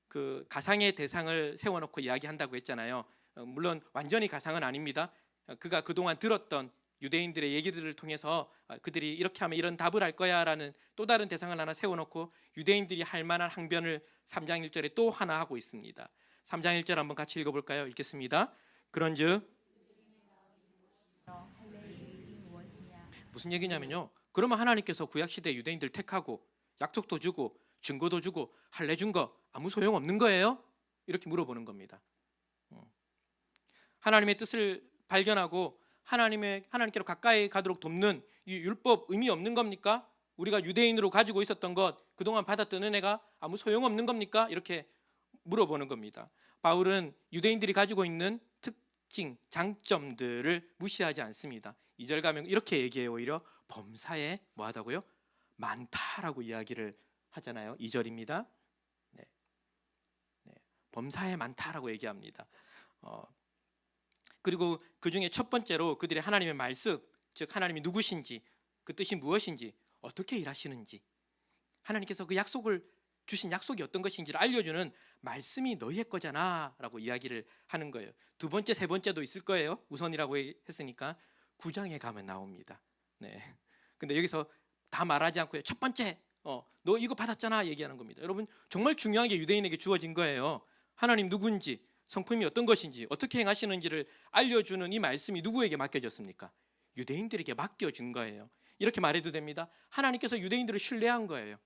그 가상의 대상을 세워놓고 이야기한다고 했잖아요. 물론 완전히 가상은 아닙니다. 그가 그동안 들었던 유대인들의 얘기들을 통해서 그들이 이렇게 하면 이런 답을 할 거야라는 또 다른 대상을 하나 세워놓고 유대인들이 할 만한 항변을 3장 1절에 또 하나 하고 있습니다. 3장 1절 한번 같이 읽어볼까요? 읽겠습니다. 그런즉 할례의 유익이 무엇이냐? 무슨 얘기냐면요. 그러면 하나님께서 구약시대 유대인들 택하고 약속도 주고 증거도 주고 할례 준 거 아무 소용없는 거예요? 이렇게 물어보는 겁니다. 하나님의 뜻을 발견하고 하나님께로 가까이 가도록 돕는 이 율법 의미 없는 겁니까? 우리가 유대인으로 가지고 있었던 것 그동안 받았던 은혜가 아무 소용없는 겁니까? 이렇게 물어보는 겁니다. 바울은 유대인들이 가지고 있는 특징, 장점들을 무시하지 않습니다. 2절 가면 이렇게 얘기해요. 오히려 범사에 뭐하다고요? 많다라고 이야기를 하잖아요. 2절입니다. 네. 범사에 많다라고 얘기합니다. 그리고 그 중에 첫 번째로 그들의 하나님의 말씀, 즉 하나님이 누구신지, 그 뜻이 무엇인지, 어떻게 일하시는지, 하나님께서 그 약속을 주신 약속이 어떤 것인지를 알려주는 말씀이 너희의 거잖아라고 이야기를 하는 거예요. 두 번째, 세 번째도 있을 거예요. 우선이라고 했으니까 9장에 가면 나옵니다. 네. 근데 여기서 다 말하지 않고 첫 번째, 너 이거 받았잖아 얘기하는 겁니다. 여러분 정말 중요한 게 유대인에게 주어진 거예요. 하나님 누군지, 성품이 어떤 것인지, 어떻게 행하시는지를 알려주는 이 말씀이 누구에게 맡겨졌습니까? 유대인들에게 맡겨준 거예요. 이렇게 말해도 됩니다. 하나님께서 유대인들을 신뢰한 거예요.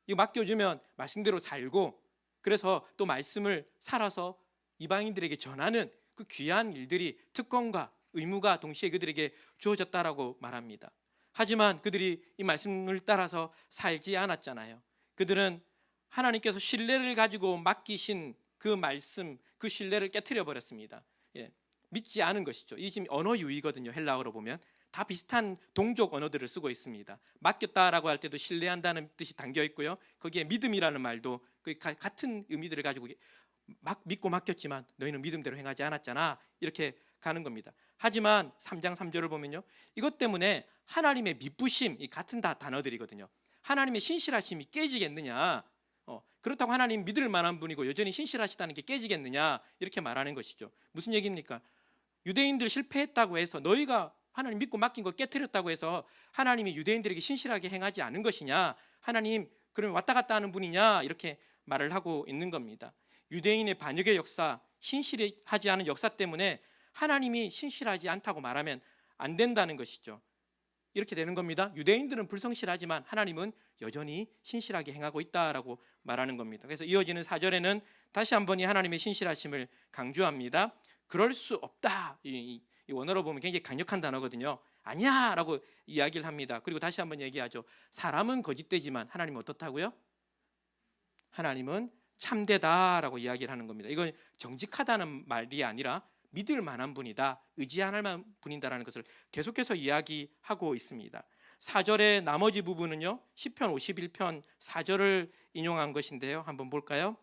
이거 맡겨주면 말씀대로 살고 그래서 또 말씀을 살아서 이방인들에게 전하는 그 귀한 일들이 특권과 의무가 동시에 그들에게 주어졌다라고 말합니다. 하지만 그들이 이 말씀을 따라서 살지 않았잖아요. 그들은 하나님께서 신뢰를 가지고 맡기신 그 말씀, 그 신뢰를 깨트려 버렸습니다. 믿지 않은 것이죠. 이 지금 언어 유희거든요. 헬라어로 보면 다 비슷한 동족 언어들을 쓰고 있습니다. 맡겼다라고 할 때도 신뢰한다는 뜻이 담겨 있고요. 거기에 믿음이라는 말도 같은 의미들을 가지고 믿고 맡겼지만 너희는 믿음대로 행하지 않았잖아. 이렇게 가는 겁니다. 하지만 3장 3절을 보면요. 이것 때문에 하나님의 미쁘심, 이 같은 다 단어들이거든요. 하나님의 신실하심이 깨지겠느냐? 그렇다고 하나님 믿을 만한 분이고 여전히 신실하시다는 게 깨지겠느냐? 이렇게 말하는 것이죠. 무슨 얘기입니까? 유대인들 실패했다고 해서 너희가 하나님 믿고 맡긴 거 깨트렸다고 해서 하나님이 유대인들에게 신실하게 행하지 않은 것이냐? 하나님 그러면 왔다 갔다 하는 분이냐? 이렇게 말을 하고 있는 겁니다. 유대인의 반역의 역사, 신실하지 않은 역사 때문에 하나님이 신실하지 않다고 말하면 안 된다는 것이죠. 이렇게 되는 겁니다. 유대인들은 불성실하지만 하나님은 여전히 신실하게 행하고 있다라고 말하는 겁니다. 그래서 이어지는 4절에는 다시 한 번 이 하나님의 신실하심을 강조합니다. 그럴 수 없다. 이 원어로 보면 굉장히 강력한 단어거든요. 아니야 라고 이야기를 합니다. 그리고 다시 한번 얘기하죠. 사람은 거짓되지만 하나님은 어떻다고요? 하나님은 참되다라고 이야기를 하는 겁니다. 이건 정직하다는 말이 아니라 믿을 만한 분이다, 의지할 만한 분이다라는 것을 계속해서 이야기하고 있습니다. 4절의 나머지 부분은요, 시편 51편 4절을 인용한 것인데요. 한번 볼까요?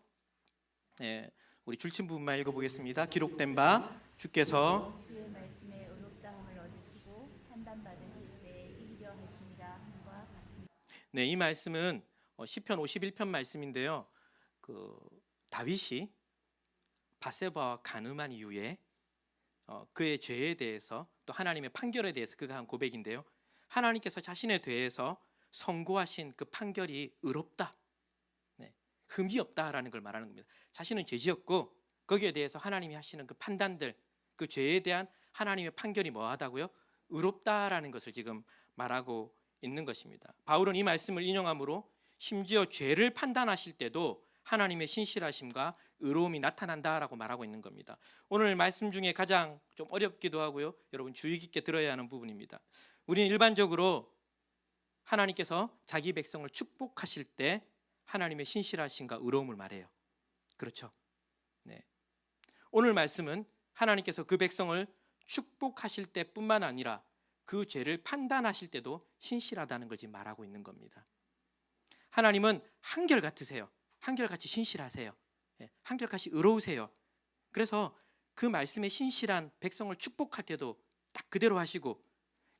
우리 줄친 부분만 읽어보겠습니다. 기록된 바 주께서 주의 말씀에 의롭다함을 얻으시고 판단받으실 때 이기려 하심이라 함과 같습니다. 네, 이 말씀은 시편 51편 말씀인데요. 다윗이 밧세바와 간음한 이후에 그의 죄에 대해서 또 하나님의 판결에 대해서 그가 한 고백인데요. 하나님께서 자신에 대해서 선고하신 그 판결이 의롭다, 흠이 없다라는 걸 말하는 겁니다. 자신은 죄지었고 거기에 대해서 하나님이 하시는 그 판단들, 그 죄에 대한 하나님의 판결이 뭐하다고요? 의롭다라는 것을 지금 말하고 있는 것입니다. 바울은 이 말씀을 인용함으로 심지어 죄를 판단하실 때도 하나님의 신실하심과 의로움이 나타난다라고 말하고 있는 겁니다. 오늘 말씀 중에 가장 좀 어렵기도 하고요. 여러분 주의 깊게 들어야 하는 부분입니다. 우리는 일반적으로 하나님께서 자기 백성을 축복하실 때 하나님의 신실하심과 의로움을 말해요. 그렇죠? 네. 오늘 말씀은 하나님께서 그 백성을 축복하실 때뿐만 아니라 그 죄를 판단하실 때도 신실하다는 걸 지금 말하고 있는 겁니다. 하나님은 한결같으세요. 한결같이 신실하세요. 한결같이 의로우세요. 그래서 그 말씀에 신실한 백성을 축복할 때도 딱 그대로 하시고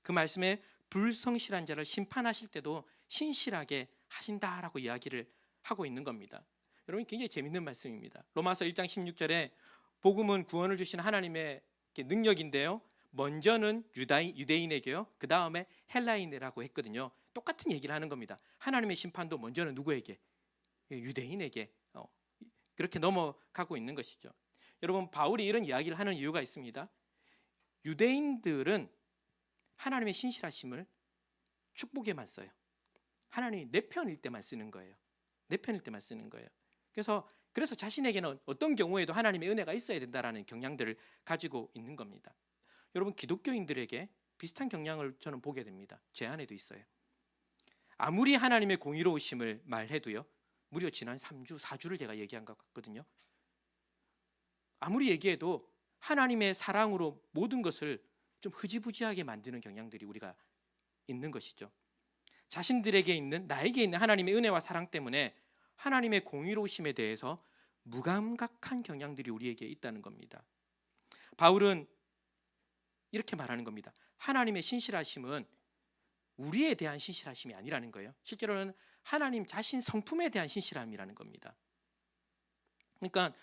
그 말씀에 불성실한 자를 심판하실 때도 신실하게 하신다라고 이야기를 하고 있는 겁니다. 여러분 굉장히 재밌는 말씀입니다. 로마서 1장 16절에 복음은 구원을 주신 하나님의 능력인데요. 먼저는 유대인에게요. 그 다음에 헬라인이라고 했거든요. 똑같은 얘기를 하는 겁니다. 하나님의 심판도 먼저는 누구에게? 유대인에게 그렇게 넘어가고 있는 것이죠. 여러분 바울이 이런 이야기를 하는 이유가 있습니다. 유대인들은 하나님의 신실하심을 축복에만 써요. 하나님이 내 편일 때만 쓰는 거예요. 내 편일 때만 쓰는 거예요. 그래서 자신에게는 어떤 경우에도 하나님의 은혜가 있어야 된다라는 경향들을 가지고 있는 겁니다. 여러분 기독교인들에게 비슷한 경향을 저는 보게 됩니다. 제 안에도 있어요. 아무리 하나님의 공의로우심을 말해도요. 무려 지난 3주, 4주를 제가 얘기한 것 같거든요. 아무리 얘기해도 하나님의 사랑으로 모든 것을 좀 흐지부지하게 만드는 경향들이 우리가 있는 것이죠. 자신들에게 있는, 나에게 있는 하나님의 은혜와 사랑 때문에 하나님의 공의로우심에 대해서 무감각한 경향들이 우리에게 있다는 겁니다. 바울은 이렇게 말하는 겁니다. 하나님의 신실하심은 우리에 대한 신실하심이 아니라는 거예요. 실제로는 하나님 자신 성품에 대한 신실함이라는 겁니다. 그러니까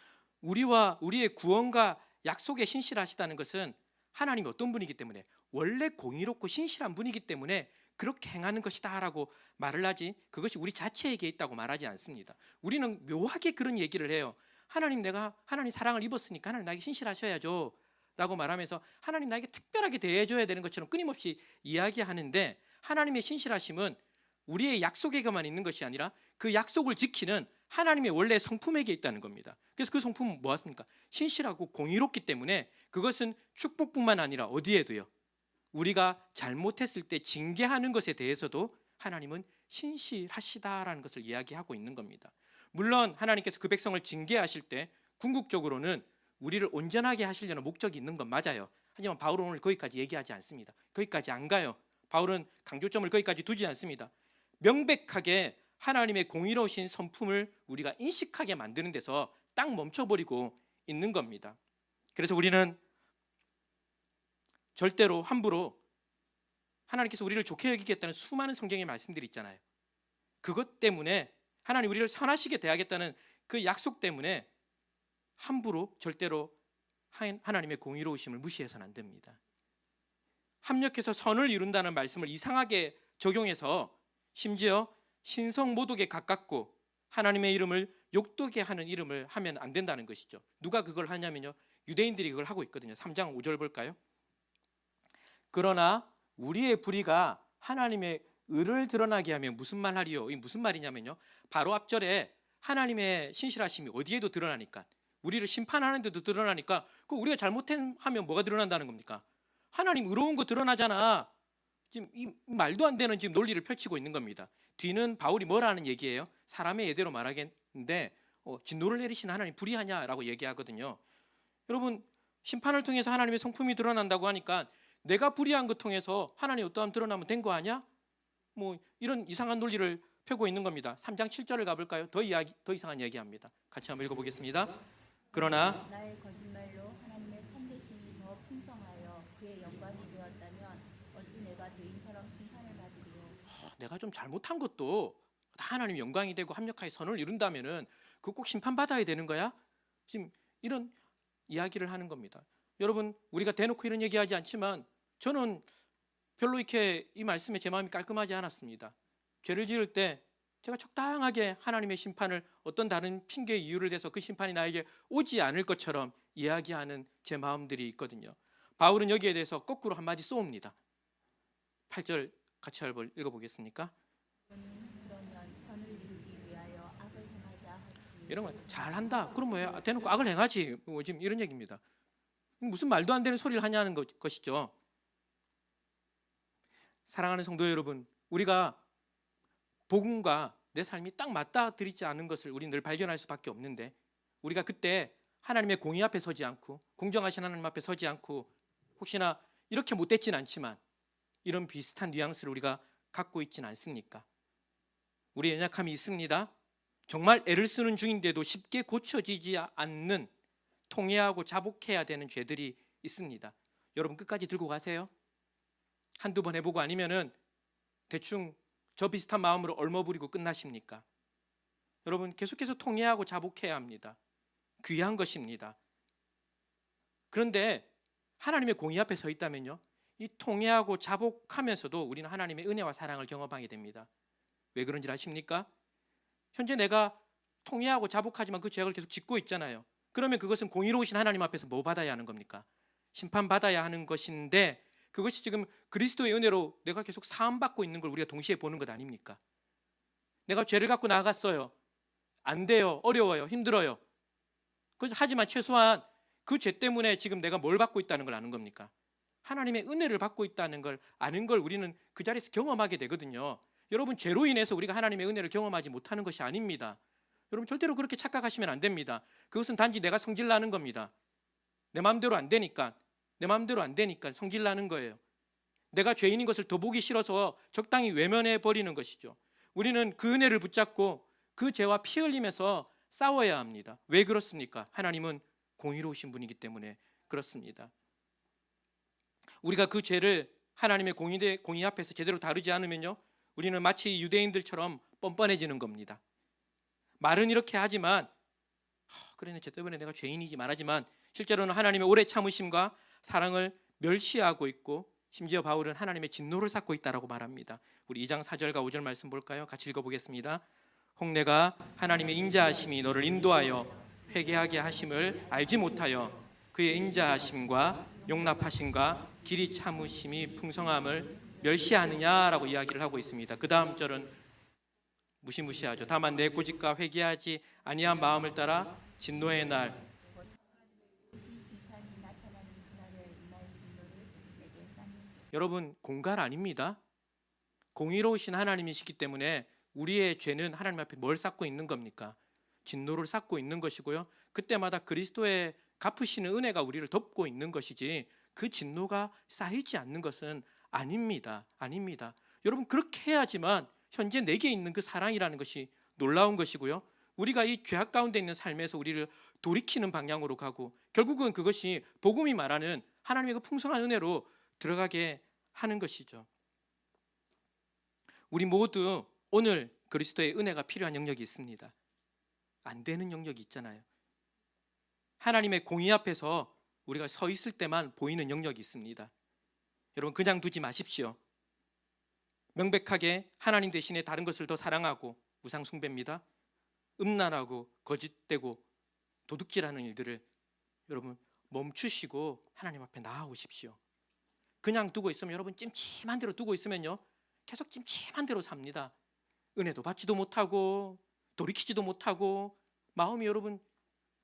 우리와 우리의 구원과 약속에 신실하시다는 것은 하나님이 어떤 분이기 때문에 원래 공의롭고 신실한 분이기 때문에 그렇게 행하는 것이다라고 말을 하지, 그것이 우리 자체에게 있다고 말하지 않습니다. 우리는 묘하게 그런 얘기를 해요. 내가 하나님 사랑을 입었으니까 하나님 나에게 신실하셔야죠 라고 말하면서 하나님 나에게 특별하게 대해줘야 되는 것처럼 끊임없이 이야기하는데, 하나님의 신실하심은 우리의 약속에게만 있는 것이 아니라 그 약속을 지키는 하나님의 원래 성품에게 있다는 겁니다. 그래서 그 성품은 뭐였습니까? 신실하고 공의롭기 때문에 그것은 축복뿐만 아니라 어디에도요, 우리가 잘못했을 때 징계하는 것에 대해서도 하나님은 신실하시다라는 것을 이야기하고 있는 겁니다. 물론 하나님께서 그 백성을 징계하실 때 궁극적으로는 우리를 온전하게 하시려는 목적이 있는 건 맞아요. 하지만 바울은 오늘 거기까지 얘기하지 않습니다. 거기까지 안 가요. 바울은 강조점을 거기까지 두지 않습니다. 명백하게 하나님의 공의로우신 성품을 우리가 인식하게 만드는 데서 딱 멈춰버리고 있는 겁니다. 그래서 우리는 절대로 함부로 하나님께서 우리를 좋게 여기겠다는 수많은 성경의 말씀들이 있잖아요. 그것 때문에 하나님 우리를 선하시게 대하겠다는 그 약속 때문에 함부로 절대로 하나님의 공의로우심을 무시해서는 안 됩니다. 합력해서 선을 이룬다는 말씀을 이상하게 적용해서 심지어 신성모독에 가깝고 하나님의 이름을 욕되게 하는 일을 하면 안 된다는 것이죠. 누가 그걸 하냐면요, 유대인들이 그걸 하고 있거든요. 3장 5절 볼까요? 그러나 우리의 불의가 하나님의 의를 드러나게 하면 무슨 말 하리요? 이 무슨 말이냐면요, 바로 앞절에 하나님의 신실하심이 어디에도 드러나니까, 우리를 심판하는 데도 드러나니까, 그 우리가 잘못하면 뭐가 드러난다는 겁니까? 하나님 의로운 거 드러나잖아. 지금 이 말도 안 되는 지금 논리를 펼치고 있는 겁니다. 뒤는 바울이 뭐라는 얘기예요? 사람의 예대로 말하겠는데 진노를 내리시는 하나님 불의하냐라고 얘기하거든요. 여러분, 심판을 통해서 하나님의 성품이 드러난다고 하니까 내가 불의한 것 통해서 하나님 어떠함 드러나면 된 거 아니야? 뭐 이런 이상한 논리를 펴고 있는 겁니다. 3장 7절을 가볼까요? 더 이상한 얘기합니다. 같이 한번 읽어보겠습니다. 그러나 나의 거짓말로 하나님의 참되심이 더 풍성하여 그의 영광이 되었다면 어찌 내가 죄인처럼 심판을 받으리요. 내가 좀 잘못한 것도 다 하나님 영광이 되고 합력하여 선을 이룬다면은 그거 꼭 심판받아야 되는 거야? 지금 이런 이야기를 하는 겁니다. 여러분, 우리가 대놓고 이런 얘기하지 않지만 저는 별로 이렇게 이 말씀에 제 마음이 깔끔하지 않았습니다. 죄를 지을 때 제가 적당하게 하나님의 심판을 어떤 다른 핑계 이유를 대서 그 심판이 나에게 오지 않을 것처럼 이야기하는 제 마음들이 있거든요. 바울은 여기에 대해서 거꾸로 한마디 쏘옵니다. 8절 같이 읽어보겠습니까? 그러면 선을 이루기 위하여 악을 행하자 하지. 이런 거 잘한다. 그럼 뭐야? 대놓고 악을 행하지. 지금 이런 얘기입니다. 무슨 말도 안 되는 소리를 하냐는 것이죠. 사랑하는 성도 여러분, 우리가 복음과 내 삶이 딱 맞닿아들이지 않은 것을 우리 늘 발견할 수밖에 없는데, 우리가 그때 하나님의 공의 앞에 서지 않고 공정하신 하나님 앞에 서지 않고 혹시나 이렇게 못됐진 않지만 이런 비슷한 뉘앙스를 우리가 갖고 있지는 않습니까? 우리 연약함이 있습니다. 정말 애를 쓰는 중인데도 쉽게 고쳐지지 않는, 통회하고 자복해야 되는 죄들이 있습니다. 여러분 끝까지 들고 가세요. 한두 번 해보고 아니면은 대충 저 비슷한 마음으로 얼머부리고 끝나십니까? 여러분, 계속해서 통회하고 자복해야 합니다. 귀한 것입니다. 그런데 하나님의 공의 앞에 서 있다면요, 이 통회하고 자복하면서도 우리는 하나님의 은혜와 사랑을 경험하게 됩니다. 왜 그런지 아십니까? 현재 내가 통회하고 자복하지만 그 죄악을 계속 짓고 있잖아요. 그러면 그것은 공의로우신 하나님 앞에서 뭐 받아야 하는 겁니까? 심판받아야 하는 것인데, 그것이 지금 그리스도의 은혜로 내가 계속 사함받고 있는 걸 우리가 동시에 보는 것 아닙니까? 내가 죄를 갖고 나갔어요. 안 돼요. 어려워요. 힘들어요. 하지만 최소한 그 죄 때문에 지금 내가 뭘 받고 있다는 걸 아는 겁니까? 하나님의 은혜를 받고 있다는 걸 아는 걸 우리는 그 자리에서 경험하게 되거든요. 여러분, 죄로 인해서 우리가 하나님의 은혜를 경험하지 못하는 것이 아닙니다. 여러분, 절대로 그렇게 착각하시면 안 됩니다. 그것은 단지 내가 성질 나는 겁니다. 내 마음대로 안 되니까 성질 나는 거예요. 내가 죄인인 것을 더 보기 싫어서 적당히 외면해 버리는 것이죠. 우리는 그 은혜를 붙잡고 그 죄와 피 흘리면서 싸워야 합니다. 왜 그렇습니까? 하나님은 공의로우신 분이기 때문에 그렇습니다. 우리가 그 죄를 하나님의 공의 앞에서 제대로 다루지 않으면요, 우리는 마치 유대인들처럼 뻔뻔해지는 겁니다. 말은 이렇게 하지만 그래, 죄 때문에 내가 죄인이지 말하지만 실제로는 하나님의 오래 참으심과 사랑을 멸시하고 있고, 심지어 바울은 하나님의 진노를 쌓고 있다라고 말합니다. 우리 2장 4절과 5절 말씀 볼까요? 같이 읽어보겠습니다. 혹 내가 하나님의 인자하심이 너를 인도하여 회개하게 하심을 알지 못하여 그의 인자하심과 용납하심과 길이 참으심이 풍성함을 멸시하느냐라고 이야기를 하고 있습니다. 그 다음 절은 무시무시하죠. 다만 내 고집과 회개하지 아니한 마음을 따라 진노의 날 심판이 나타나는 그날에 임할 진노를 내게 쌓는 여러분, 공갈 아닙니다. 공의로우신 하나님이시기 때문에 우리의 죄는 하나님 앞에 뭘 쌓고 있는 겁니까? 진노를 쌓고 있는 것이고요. 그때마다 그리스도의 갚으시는 은혜가 우리를 덮고 있는 것이지 그 진노가 쌓이지 않는 것은 아닙니다. 여러분, 그렇게 해야지만 현재 내게 있는 그 사랑이라는 것이 놀라운 것이고요. 우리가 이 죄악 가운데 있는 삶에서 우리를 돌이키는 방향으로 가고, 결국은 그것이 복음이 말하는 하나님의 그 풍성한 은혜로 들어가게 하는 것이죠. 우리 모두 오늘 그리스도의 은혜가 필요한 영역이 있습니다. 안 되는 영역이 있잖아요. 하나님의 공의 앞에서 우리가 서 있을 때만 보이는 영역이 있습니다. 여러분, 그냥 두지 마십시오. 명백하게 하나님 대신에 다른 것을 더 사랑하고 우상 숭배입니다. 음란하고 거짓되고 도둑질하는 일들을 여러분 멈추시고 하나님 앞에 나아오십시오. 그냥 두고 있으면, 여러분 찜찜한 대로 두고 있으면요, 계속 찜찜한 대로 삽니다. 은혜도 받지도 못하고 돌이키지도 못하고 마음이 여러분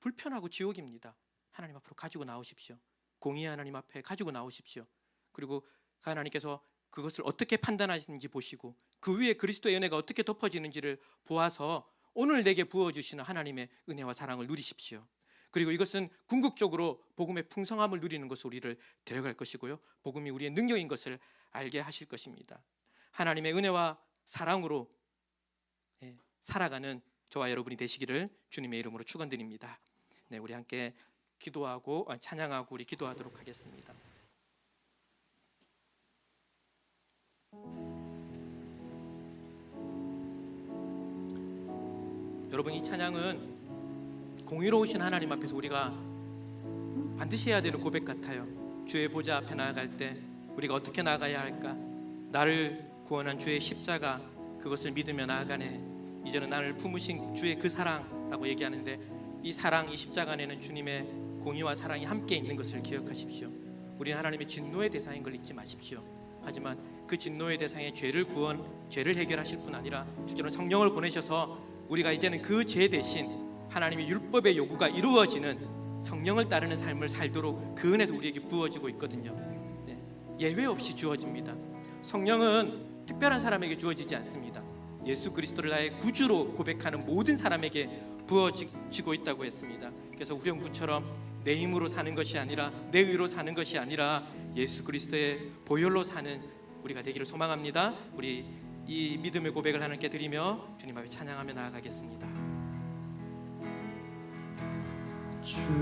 불편하고 지옥입니다. 하나님 앞으로 가지고 나오십시오. 공의의 하나님 앞에 가지고 나오십시오. 그리고 하나님께서 그것을 어떻게 판단하시는지 보시고 그 위에 그리스도의 은혜가 어떻게 덮어지는지를 보아서 오늘 내게 부어주시는 하나님의 은혜와 사랑을 누리십시오. 그리고 이것은 궁극적으로 복음의 풍성함을 누리는 것으로 우리를 데려갈 것이고요, 복음이 우리의 능력인 것을 알게 하실 것입니다. 하나님의 은혜와 사랑으로 살아가는 저와 여러분이 되시기를 주님의 이름으로 축원드립니다. 네, 우리 함께 기도하고 찬양하고 우리 기도하도록 하겠습니다. 여러분, 이 찬양은 공의로우신 하나님 앞에서 우리가 반드시 해야 되는 고백 같아요. 주의 보좌 앞에 나아갈 때 우리가 어떻게 나가야 할까? 나를 구원한 주의 십자가, 그것을 믿으며 나아가네. 이제는 나를 품으신 주의 그 사랑라고 얘기하는데, 이 사랑, 이 십자가 안에는 주님의 공의와 사랑이 함께 있는 것을 기억하십시오. 우리는 하나님의 진노의 대상인 걸 잊지 마십시오. 하지만 그 진노의 대상의 죄를 해결하실 뿐 아니라 실제로 성령을 보내셔서 우리가 이제는 그 죄 대신 하나님의 율법의 요구가 이루어지는 성령을 따르는 삶을 살도록 그 은혜도 우리에게 부어지고 있거든요. 네, 예외 없이 주어집니다. 성령은 특별한 사람에게 주어지지 않습니다. 예수 그리스도를 나의 구주로 고백하는 모든 사람에게 부어지고 있다고 했습니다. 그래서 후렴구처럼 내 힘으로 사는 것이 아니라, 내 의로 사는 것이 아니라 예수 그리스도의 보혈로 사는 우리가 되기를 소망합니다. 우리 이 믿음의 고백을 하나님께 드리며 주님 앞에 찬양하며 나아가겠습니다. 주의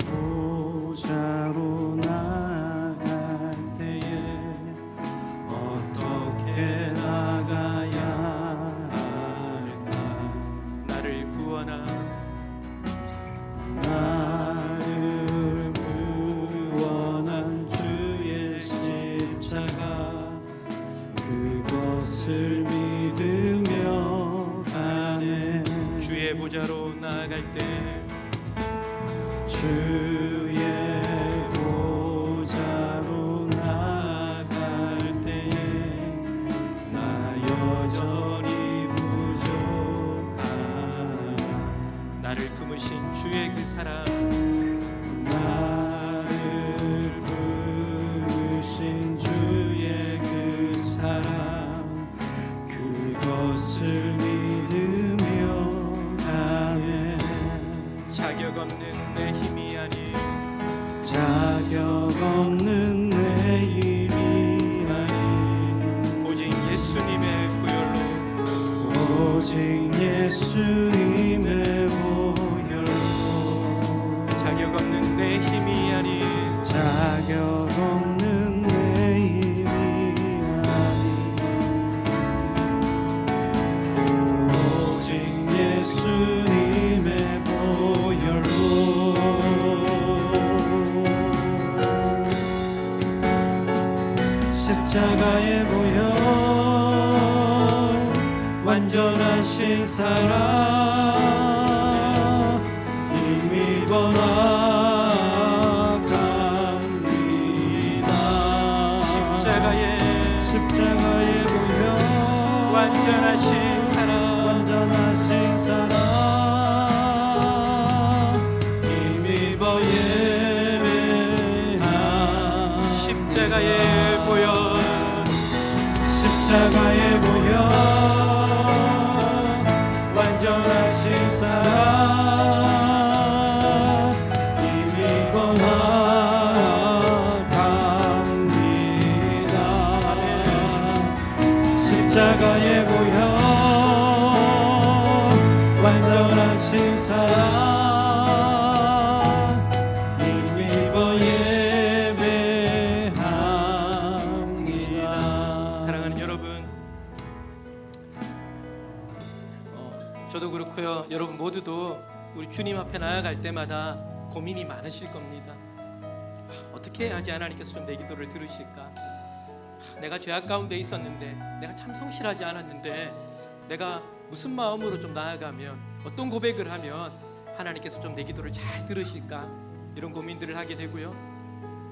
보좌로 나갈 때에 어떻게 구원하 나를 구원한 주의 십자가 그것을 믿으며 가네. 주의 보좌로 나아갈 때 주의 보좌로 나아갈 때에 나 여전히 부족하나. 나를 품으신 주의 그 사랑 나를 부르신 주의 그 사랑 그것을 믿으며 가네. 자격 없는 내 힘이 아닌 자격 없는 내 힘이 아닌 오직 예수님의 보혈로 오직 예수님의 보혈로 자격 없는 내 힘이 아닌 자격 없는 내 힘이 아닌 오직 예수님의 보혈로 십자가의 보혈 완전하신 사랑 힘입어 나갑니다. 십자가의 보혈 완전하신 사랑 완전하신 사랑 힘입어 예배한 십자가의 보혈 십자가의 보혈 완전하신 사랑 힘입어 나갑니다. 십자가의 보혈 완전하신 사랑 힘입어 예배합니다. 사랑하는 여러분, 저도 그렇고요. 여러분 모두도 우리 주님 앞에 나아갈 때마다 고민이 많으실 겁니다. 어떻게 해야지 하나님께서 좀 내 기도를 들으실까? 내가 죄악 가운데 있었는데, 내가 참 성실하지 않았는데, 내가 무슨 마음으로 좀 나아가면, 어떤 고백을 하면 하나님께서 좀 내 기도를 잘 들으실까? 이런 고민들을 하게 되고요.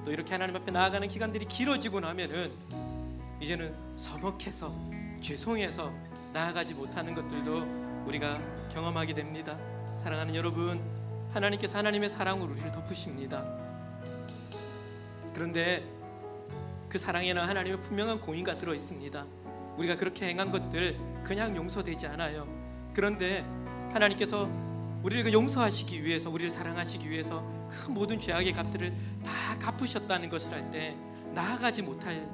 또 이렇게 하나님 앞에 나아가는 기간들이 길어지고 나면은 이제는 서먹해서 죄송해서 나아가지 못하는 것들도 우리가 경험하게 됩니다. 사랑하는 여러분, 하나님께서 하나님의 사랑으로 우리를 덮으십니다. 그런데 그 사랑에는 하나님의 분명한 공의가 들어 있습니다. 우리가 그렇게 행한 것들 그냥 용서되지 않아요. 그런데 하나님께서 우리를 용서하시기 위해서, 우리를 사랑하시기 위해서 그 모든 죄악의 값들을 다 갚으셨다는 것을 알 때 나아가지 못할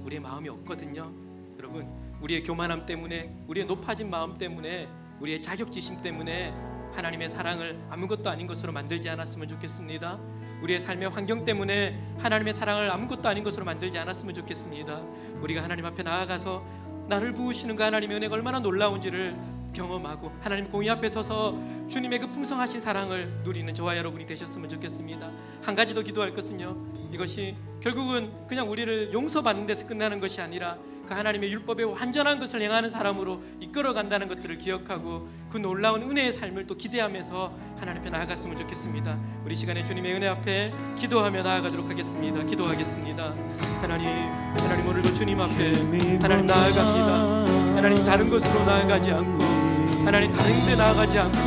우리의 마음이 없거든요. 여러분, 우리의 교만함 때문에, 우리의 높아진 마음 때문에, 우리의 자격지심 때문에 하나님의 사랑을 아무것도 아닌 것으로 만들지 않았으면 좋겠습니다. 우리의 삶의 환경 때문에 하나님의 사랑을 아무것도 아닌 것으로 만들지 않았으면 좋겠습니다. 우리가 하나님 앞에 나아가서 나를 부으시는 그 하나님의 은혜가 얼마나 놀라운지를 경험하고 하나님 공의 앞에 서서 주님의 그 풍성하신 사랑을 누리는 저와 여러분이 되셨으면 좋겠습니다. 한 가지 더 기도할 것은요, 이것이 결국은 그냥 우리를 용서받는 데서 끝나는 것이 아니라 그 하나님의 율법에 완전한 것을 행하는 사람으로 이끌어간다는 것들을 기억하고 그 놀라운 은혜의 삶을 또 기대하면서 하나님 앞에 나아갔으면 좋겠습니다. 우리 시간에 주님의 은혜 앞에 기도하며 나아가도록 하겠습니다. 기도하겠습니다. 하나님 오늘도 주님 앞에 하나님 나아갑니다. 하나님 다른 곳으로 나아가지 않고, 하나님 다른 데 나아가지 않고,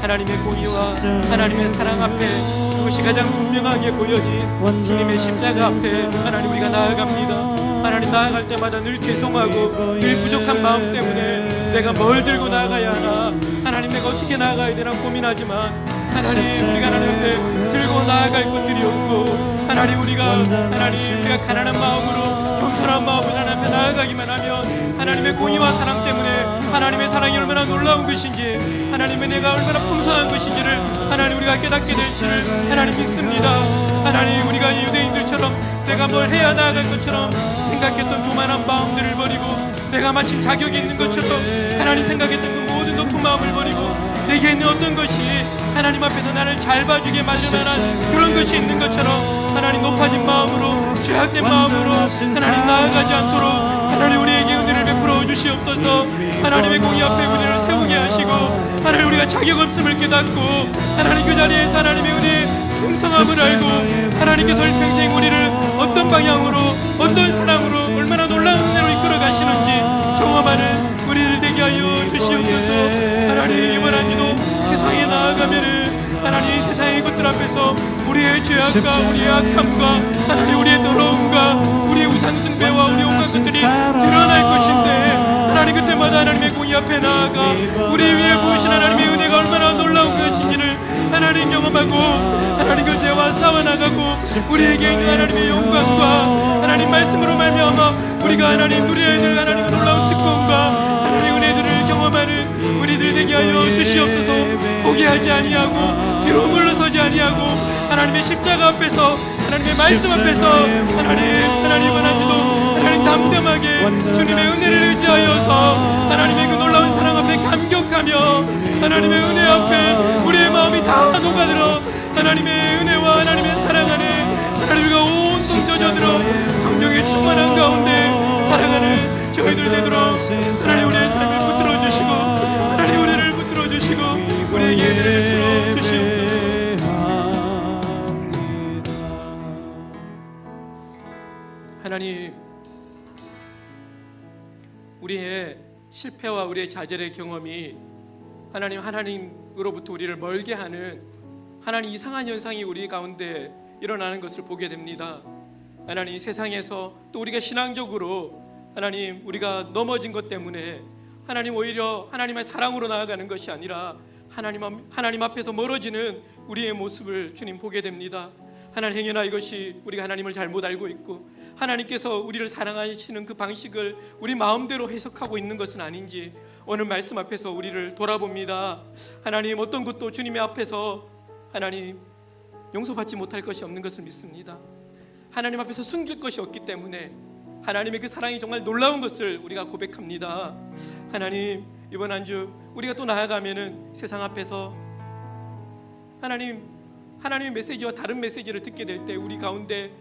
하나님의 공의와 하나님의 사랑 앞에 그것이 가장 분명하게 보여진 주님의 십자가 앞에 하나님 우리가 나아갑니다. 하나님 나아갈 때마다 늘 죄송하고 늘 부족한 마음 때문에 내가 뭘 들고 나아가야 하나, 하나님 내가 어떻게 나아가야 되나 고민하지만 하나님 우리가 하나님 앞에 들고 나아갈 것들이 없고, 하나님 우리가 가난한 마음으로 겸손한 마음으로 하나님 앞에 나아가기만 하면 하나님의 공의와 사랑 때문에 하나님의 사랑이 얼마나 놀라운 것인지, 하나님의 내가 얼마나 풍성한 것인지를 하나님 우리가 깨닫게 될 줄을 하나님 믿습니다. 하나님 우리가 유대인들처럼 내가 뭘 해야 나아갈 것처럼 생각했던 교만한 마음들을 버리고, 내가 마침 자격이 있는 것처럼 하나님 생각했던 그 모든 높은 마음을 버리고 내게 있는 어떤 것이 하나님 앞에서 나를 잘 봐주게 만들 만한 그런 것이 있는 것처럼 하나님 높아진 마음으로 죄악된 마음으로 하나님 나아가지 않도록 하나님 우리에게 은혜를 베풀어 주시옵소서. 하나님의 공의 앞에 우리를 세우게 하시고 하나님 우리가 자격 없음을 깨닫고 하나님 그 자리에서 하나님의 은혜의 풍성함을 알고 하나님께서 평생 우리를 어떤 방향으로 어떤 사랑으로 얼마나 놀라운 은혜로 이끌어 가시는지 경험하는 우리들 되게 하여 주시옵소서. 하나님 이번 한 주도 세상에 나아가면은 하나님 세상의 것들 앞에서 우리의 죄악과 우리의 악함과 하나님 우리의 더러움과 우리의 우상숭배와 우리의 온갖 것들이 드러날 것인데 하나님 그때마다 하나님의 공의 앞에 나아가 우리 위에 부으신 하나님의 은혜가 얼마나 놀라운 것인지를 하나님 경험하고 하나님 그 죄와 싸워나가고 우리에게 있는 하나님의 영광과 하나님 말씀으로 말미암아 우리가 하나님 누려야 될 하나님 그 놀라운 특권과 하나님 은혜들을 경험하는 우리들 되게 하여 주시옵소서. 포기하지 아니하고 뒤로 물러서지 아니하고 하나님의 십자가 앞에서 하나님의 말씀 앞에서 하나님은 한주도 하나님 담담하게 주님의 은혜를 의지하여서 하나님의 그 놀라운 사랑 앞에 감격하며 하나님의 은혜 앞에 우리의 마음이 다 녹아들어 하나님의 은혜와 하나님의 사랑 안에 하나님과 온통 젖어들어 성령의 충만한 가운데 살아가는 저희들 되도록 하나님 우리의 삶을 붙들어 주시고 하나님 우리를 붙들어 주시고 우리에게 은혜를 베풀어 주시옵소서. 하나님 우리의 실패와 우리의 좌절의 경험이 하나님으로부터 우리를 멀게 하는 하나님 이상한 현상이 우리 가운데 일어나는 것을 보게 됩니다. 하나님 세상에서 또 우리가 신앙적으로 하나님 우리가 넘어진 것 때문에 하나님 오히려 하나님의 사랑으로 나아가는 것이 아니라 하나님 앞에서 멀어지는 우리의 모습을 주님 보게 됩니다. 하나님 행여나 이것이 우리가 하나님을 잘못 알고 있고 하나님께서 우리를 사랑하시는 그 방식을 우리 마음대로 해석하고 있는 것은 아닌지 오늘 말씀 앞에서 우리를 돌아봅니다. 하나님 어떤 것도 주님의 앞에서 하나님 용서받지 못할 것이 없는 것을 믿습니다. 하나님 앞에서 숨길 것이 없기 때문에 하나님의 그 사랑이 정말 놀라운 것을 우리가 고백합니다. 하나님 이번 한 주 우리가 또 나아가면은 세상 앞에서 하나님의 메시지와 다른 메시지를 듣게 될 때 우리 가운데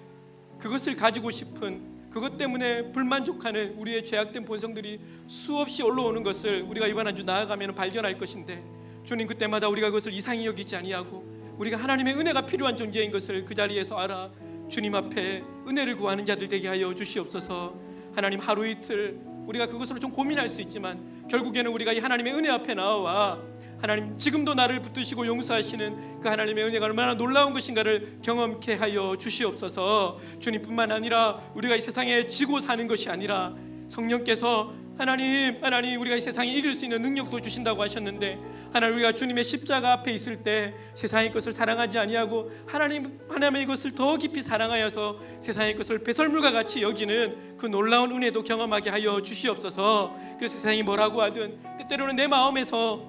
그것을 가지고 싶은 그것 때문에 불만족하는 우리의 죄악된 본성들이 수없이 올라오는 것을 우리가 이번 한 주 나아가면 발견할 것인데 주님 그때마다 우리가 그것을 이상히 여기지 아니하고 우리가 하나님의 은혜가 필요한 존재인 것을 그 자리에서 알아 주님 앞에 은혜를 구하는 자들 되게 하여 주시옵소서. 하나님 하루 이틀 우리가 그것으로 좀 고민할 수 있지만 결국에는 우리가 이 하나님의 은혜 앞에 나와 하나님 지금도 나를 붙드시고 용서하시는 그 하나님의 은혜가 얼마나 놀라운 것인가를 경험케 하여 주시옵소서. 주님뿐만 아니라 우리가 이 세상에 지고 사는 것이 아니라 성령께서 하나님 우리가 이 세상에 이길 수 있는 능력도 주신다고 하셨는데 하나님 우리가 주님의 십자가 앞에 있을 때 세상의 것을 사랑하지 아니하고 하나님의 것을 더 깊이 사랑하여서 세상의 것을 배설물과 같이 여기는 그 놀라운 은혜도 경험하게 하여 주시옵소서. 그 세상이 뭐라고 하든 때때로는 내 마음에서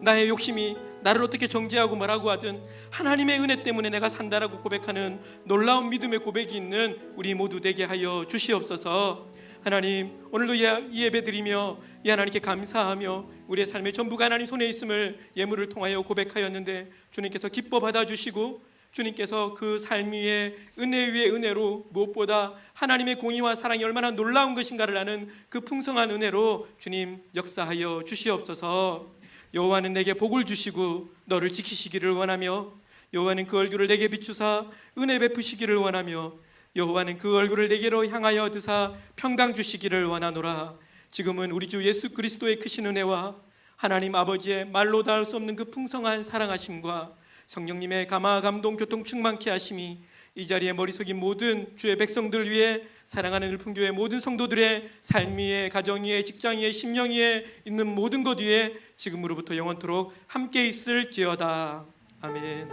나의 욕심이 나를 어떻게 정죄하고 뭐라고 하든 하나님의 은혜 때문에 내가 산다라고 고백하는 놀라운 믿음의 고백이 있는 우리 모두 되게 하여 주시옵소서. 하나님 오늘도 이 예배 드리며 이 하나님께 감사하며 우리의 삶의 전부가 하나님 손에 있음을 예물을 통하여 고백하였는데 주님께서 기뻐 받아주시고 주님께서 그 삶 위에 은혜 위에 은혜로 무엇보다 하나님의 공의와 사랑이 얼마나 놀라운 것인가를 아는 그 풍성한 은혜로 주님 역사하여 주시옵소서. 여호와는 내게 복을 주시고 너를 지키시기를 원하며 여호와는 그 얼굴을 내게 비추사 은혜 베푸시기를 원하며 여호와는 그 얼굴을 내게로 향하여 드사 평강 주시기를 원하노라. 지금은 우리 주 예수 그리스도의 크신 은혜와 하나님 아버지의 말로 닿을 수 없는 그 풍성한 사랑하심과 성령님의 감화 감동 교통 충만케 하심이 이 자리에 머리 숙인 모든 주의 백성들 위해 사랑하는 을품교회 모든 성도들의 삶 위에 가정 위에 직장 위에 심령 위에 있는 모든 것 위에 지금으로부터 영원토록 함께 있을지어다. 아멘.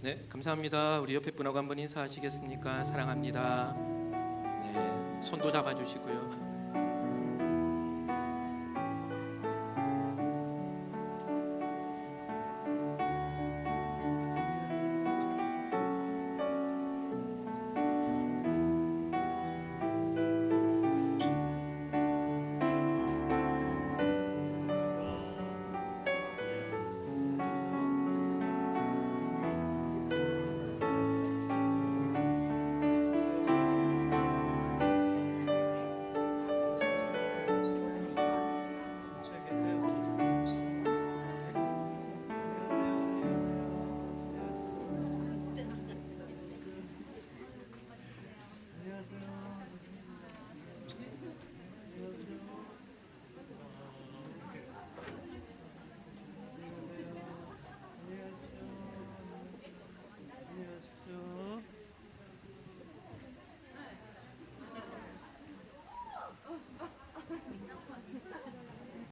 네, 감사합니다. 우리 옆에 분하고 한번 인사하시겠습니까? 사랑합니다. 네, 손도 잡아주시고요.